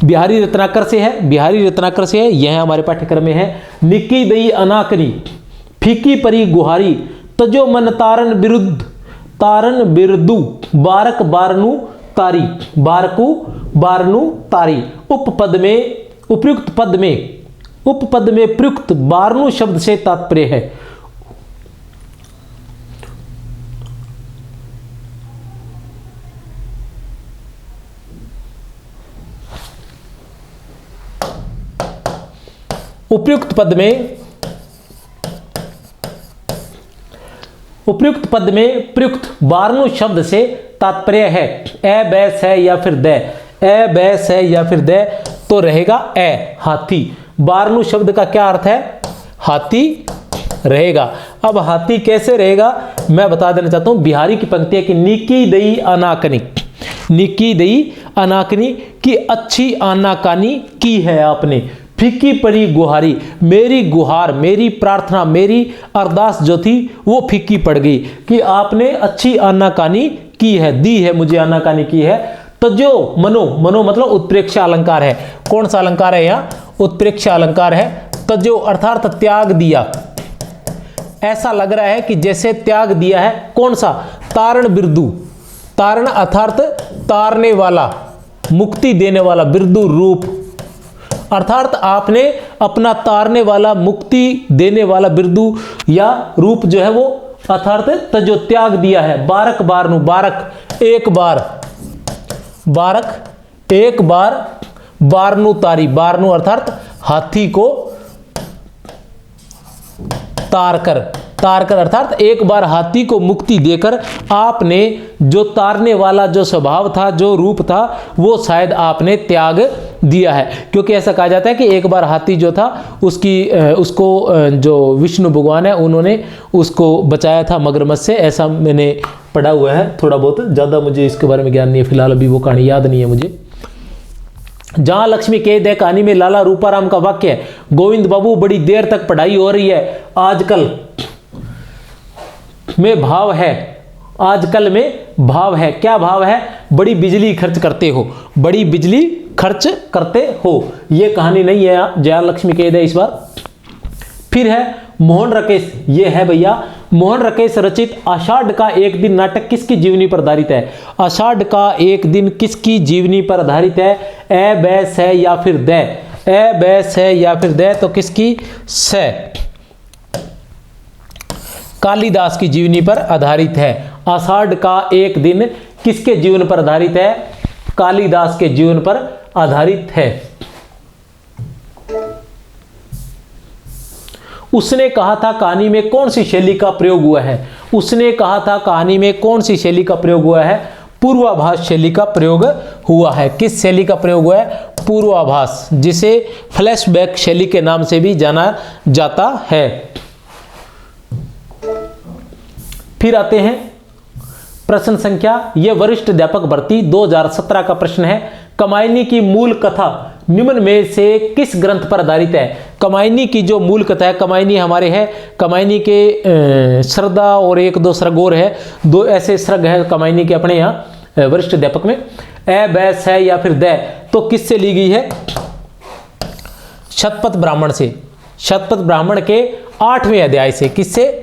बिहारी रत्नाकर से है, बिहारी रत्नाकर से है, यह हमारे पाठ्यक्रम में है। निकी दई अनाकनी फीकी परी गुहारी, तजो मन तारन विरुद्ध तारन बिरदु, बारक बारनु तारी, बारकु बारनु तारी। उपपद में, उपयुक्त पद में, उपपद में प्रयुक्त बारनु शब्द से तात्पर्य है। उपयुक्त पद में, उपयुक्त पद में प्रयुक्त बारनु शब्द से तात्पर्य है ए बैस है या फिर द, ए बैस है या फिर द, तो रहेगा ए, हाथी। बारनु शब्द का क्या अर्थ है? हाथी रहेगा। अब हाथी कैसे रहेगा मैं बता देना चाहता हूं। बिहारी की पंक्ति है कि निकी दई अनाकनी, निकी दई अनाकनी की अच्छी आनाकानी की है आपने। फीकी पड़ी गुहारी, मेरी गुहार, मेरी प्रार्थना, मेरी अरदास जो थी वो फीकी पड़ गई, कि आपने अच्छी आनाकानी की है, दी है मुझे आनाकानी की है। तो जो मनो, मनो मतलब उत्प्रेक्षा अलंकार है। कौन सा अलंकार है यहाँ? उत्प्रेक्षा अलंकार है। तो जो अर्थात त्याग दिया, ऐसा लग रहा है कि जैसे त्याग दिया है। कौन सा? तारण बिरदु, तारण अर्थात तारने वाला, मुक्ति देने वाला, बिरदु रूप, अर्थात आपने अपना तारने वाला, मुक्ति देने वाला बिरदु या रूप जो है वो अर्थात तो जो त्याग दिया है। बारक बारनु, बारक एक बार, बारक एक बार, बारनु तारी, बारनु अर्थात हाथी को तार कर, तार कर अर्थात एक बार हाथी को मुक्ति देकर आपने जो तारने वाला जो स्वभाव था, जो रूप था, वो शायद आपने त्याग दिया है। क्योंकि ऐसा कहा जाता है कि एक बार हाथी जो था उसको जो विष्णु भगवान है उन्होंने उसको बचाया था मगरमच्छ से, ऐसा मैंने पढ़ा हुआ है थोड़ा बहुत, ज़्यादा मुझे इसके बारे में ज्ञान नहीं है, फिलहाल अभी वो कहानी याद नहीं है मुझे। जहां लक्ष्मी कैद है कहानी में लाला रूपाराम का वाक्य है, गोविंद बाबू बड़ी देर तक पढ़ाई हो रही है, आजकल में भाव है, आजकल में भाव है। क्या भाव है? बड़ी बिजली खर्च करते हो, बड़ी बिजली खर्च करते हो। ये कहानी नहीं है, जया लक्ष्मी कैद है इस बार। फिर है मोहन राकेश, ये है भैया मोहन राकेश रचित आषाढ़ का एक दिन नाटक किसकी जीवनी पर आधारित है? आषाढ़ का एक दिन किसकी जीवनी पर आधारित है? ए बैस है या फिर द, ए बैस है या फिर द, तो किसकी? से, कालिदास की जीवनी पर आधारित है। आषाढ़ का एक दिन किसके जीवन पर आधारित है? कालिदास के जीवन पर आधारित है। उसने कहा था कहानी में कौन सी शैली का प्रयोग हुआ है? उसने कहा था कहानी में कौन सी शैली का प्रयोग हुआ है? पूर्वाभास शैली का प्रयोग हुआ है। किस शैली का प्रयोग हुआ है? पूर्वाभास, जिसे फ्लैशबैक शैली के नाम से भी जाना जाता है। फिर आते हैं प्रश्न संख्या, यह वरिष्ठ अध्यापक भर्ती 2017 का प्रश्न है। कमायनी की मूल कथा निम्न में से किस ग्रंथ पर आधारित है? कमायनी की जो मूल कथा है, कमायनी हमारे है, कमायनी के श्रद्धा और एक दो सर्ग और है, दो ऐसे सर्ग है कमायनी के अपने यहाँ वरिष्ठ अध्यापक में। ए बै है या फिर द, तो किससे ली गई है? शतपथ ब्राह्मण से, शतपथ ब्राह्मण के 8वें अध्याय से। किससे?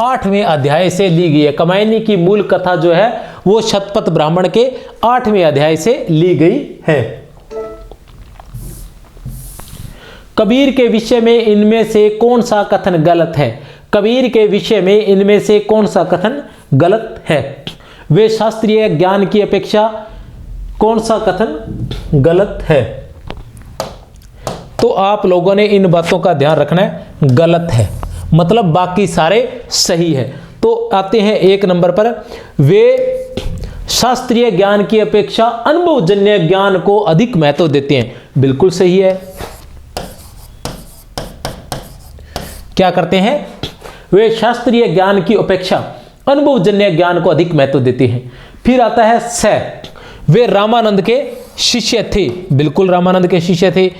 8वें अध्याय से ली गई है। कमायनी की मूल कथा जो है वो शतपथ ब्राह्मण के 8वें अध्याय से ली गई है। कबीर के विषय में इनमें से कौन सा कथन गलत है? कबीर के विषय में इनमें से कौन सा कथन गलत है? वे शास्त्रीय ज्ञान की अपेक्षा, कौन सा कथन गलत है? तो आप लोगों ने इन बातों का ध्यान रखना है, गलत है मतलब बाकी सारे सही है। तो आते हैं 1 नंबर पर, वे शास्त्रीय ज्ञान की अपेक्षा अनुभवजन्य ज्ञान को अधिक महत्व देते हैं। बिल्कुल सही है। क्या करते हैं? वे शास्त्रीय ज्ञान की अपेक्षा अनुभवजन्य ज्ञान को अधिक महत्व देते हैं। फिर आता है स, वे रामानंद के शिष्य थे। बिल्कुल रामानंद के शिष्य थे।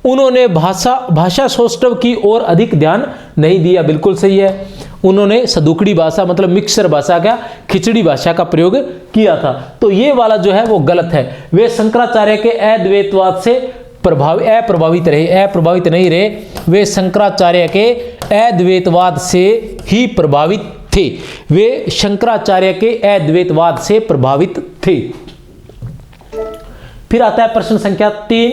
उन्होंने भाषा सौष्ठव की ओर अधिक ध्यान नहीं दिया। बिल्कुल सही है। उन्होंने सदुकड़ी भाषा मतलब मिक्सर भाषा का, खिचड़ी भाषा का प्रयोग किया था। तो ये वाला जो है वो गलत है। वे शंकराचार्य के अद्वैतवाद से अप्रभावित नहीं रहे। वे शंकराचार्य के अद्वैतवाद से ही प्रभावित थे। वे शंकराचार्य के अद्वैतवाद से प्रभावित थे। फिर आता है प्रश्न संख्या 3,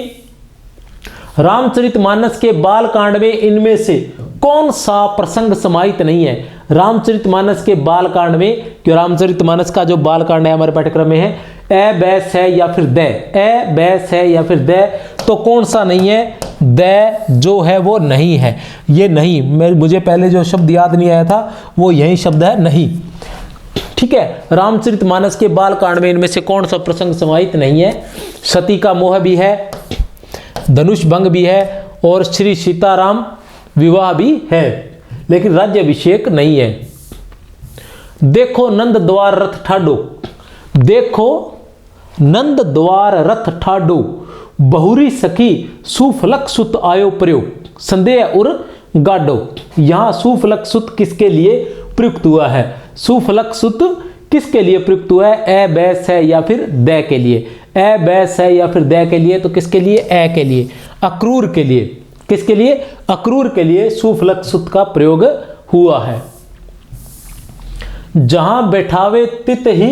रामचरितमानस के बाल कांड में इनमें से कौन सा प्रसंग समाहित नहीं है? रामचरितमानस के बाल कांड में, क्यों रामचरितमानस का जो बाल कांड है हमारे पाठ्यक्रम में है, ए बैस है या फिर द, ए बैस है या फिर द, तो कौन सा नहीं है? द जो है वो नहीं है। ये नहीं, मुझे पहले जो शब्द याद नहीं आया था वो यही शब्द है, नहीं। ठीक है, रामचरितमानस के बाल कांड में इनमें से कौन सा प्रसंग समाहित नहीं है? सती का मोह भी है, धनुष भंग भी है और श्री सीताराम विवाह भी है, लेकिन राज्याभिषेक नहीं है। देखो नंद द्वार रथ ठाडो, देखो नंद द्वार रथ ठाडो, बहुरी सखी सुफलक सुत आयो प्रयोग, संदेह और गाडो। यहां सुफलक सुत किसके लिए प्रयुक्त हुआ है? सुफलक सुत किसके लिए प्रयुक्त हुआ है? ए बैस है या फिर द के लिए? ए बैस है या फिर द के लिए? तो किसके लिए? ए के लिए, अक्रूर के लिए। किसके लिए? अक्रूर के लिए सुफलक सुत का प्रयोग हुआ है। जहां बैठावे तित ही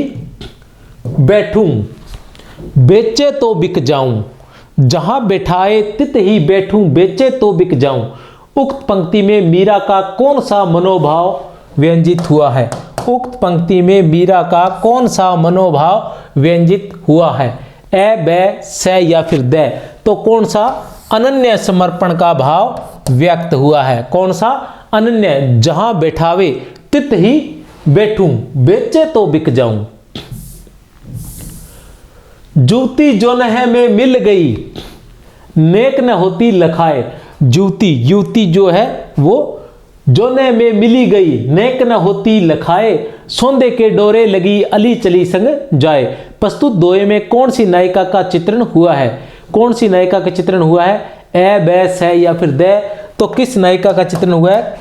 बैठूं, बेचे तो बिक जाऊं, जहां बैठाए तित ही बैठूं, बेचे तो बिक जाऊं। उक्त पंक्ति में मीरा का कौन सा मनोभाव व्यंजित हुआ है? उक्त पंक्ति में मीरा का कौन सा मनोभाव व्यंजित हुआ है? ए बै से या फिर द, तो कौन सा अनन्य समर्पण का भाव व्यक्त हुआ है? कौन सा अनन्य? जहां बैठावे तित ही बैठूं, बेचे तो बिक जाऊं। जुवती जो नह में मिल गई, नेक न होती लखाए। युवती जो है वो जोने में मिली गई, नेक न होती लखाए, सौंदे के डोरे लगी अली चली संग जाए। प्रस्तुत दोहे में कौन सी नायिका का चित्रण हुआ है? कौन सी नायिका का चित्रण हुआ है? ए बैस है या फिर द, तो किस नायिका का चित्रण हुआ है?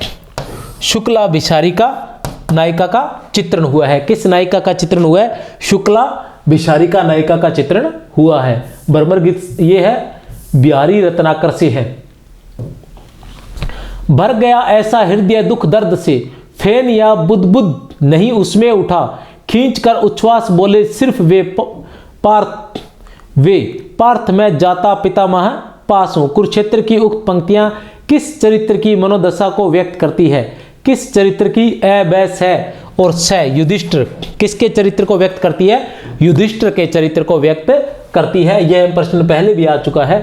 शुक्ला विशारिका नायिका का चित्रण हुआ है। किस नायिका का चित्रण हुआ है? शुक्ला विशारिका नायिका का चित्रण हुआ है। बर्मर गीत ये है, बिहारी रत्नाकर से है। भर गया ऐसा हृदय दुख दर्द से, फैन या बुद्ध नहीं उसमें उठा, खींचकर उच्छ्वास बोले सिर्फ वे पार्थ में जाता पितामह पास हूं। कुरुक्षेत्र की उक्त पंक्तियां किस चरित्र की मनोदशा को व्यक्त करती है? किस चरित्र की? ए बैस है और स युधिष्ठिर किसके चरित्र को व्यक्त करती है? युधिष्ठिर के चरित्र को व्यक्त करती है। यह प्रश्न पहले भी आ चुका है।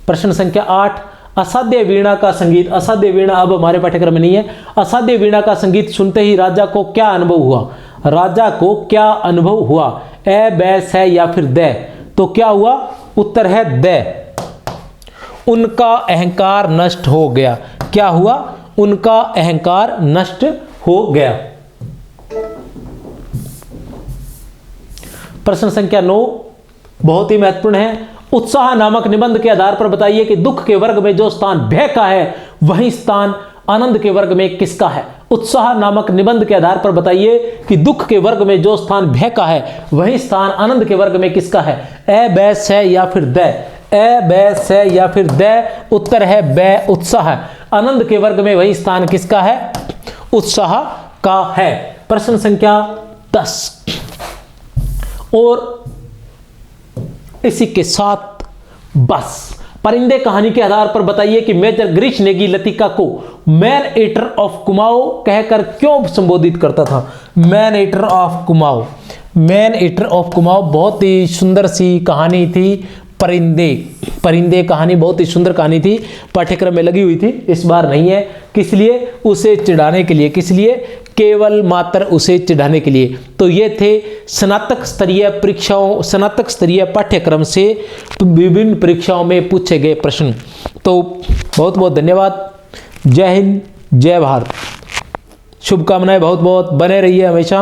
प्रश्न संख्या 8, असाध्य वीणा का संगीत। असाध्य वीणा अब हमारे पाठ्यक्रम में नहीं है। असाध्य वीणा का संगीत सुनते ही राजा को क्या अनुभव हुआ? राजा को क्या अनुभव हुआ? ए बैस है या फिर द, तो क्या हुआ? उत्तर है द। उनका अहंकार नष्ट हो गया। क्या हुआ? उनका अहंकार नष्ट हो गया। प्रश्न संख्या 9, बहुत ही महत्वपूर्ण है। उत्साह नामक निबंध के आधार पर बताइए कि दुख के वर्ग में जो स्थान भय का है वही स्थान आनंद के वर्ग में किसका है। उत्साह नामक निबंध के आधार पर बताइए कि दुख के वर्ग में जो स्थान भय का है वही स्थान आनंद के वर्ग में किसका है। ए बै से या फिर द, ए बै से या फिर द, उत्तर है बै, उत्साह। आनंद के वर्ग में वही स्थान किसका है, उत्साह का है। प्रश्न संख्या 10 और इसी के साथ बस परिंदे कहानी के आधार पर बताइए कि मेजर गिरीश नेगी लतिका को मैन ईटर ऑफ कुमाऊं कहकर क्यों संबोधित करता था। Man eater of Kumaon, man eater of Kumaon बहुत ही सुंदर सी कहानी थी। परिंदे कहानी बहुत ही सुंदर कहानी थी, पाठ्यक्रम में लगी हुई थी, इस बार नहीं है। किस लिए, उसे चिढ़ाने के लिए। किस लिए, केवल मात्र उसे चिढ़ाने के लिए। तो ये थे स्नातक स्तरीय परीक्षाओं, स्नातक स्तरीय पाठ्यक्रम से विभिन्न परीक्षाओं में पूछे गए प्रश्न। तो बहुत बहुत धन्यवाद। जय हिंद, जय भारत। शुभकामनाएं बहुत बहुत, बने रहिए हमेशा।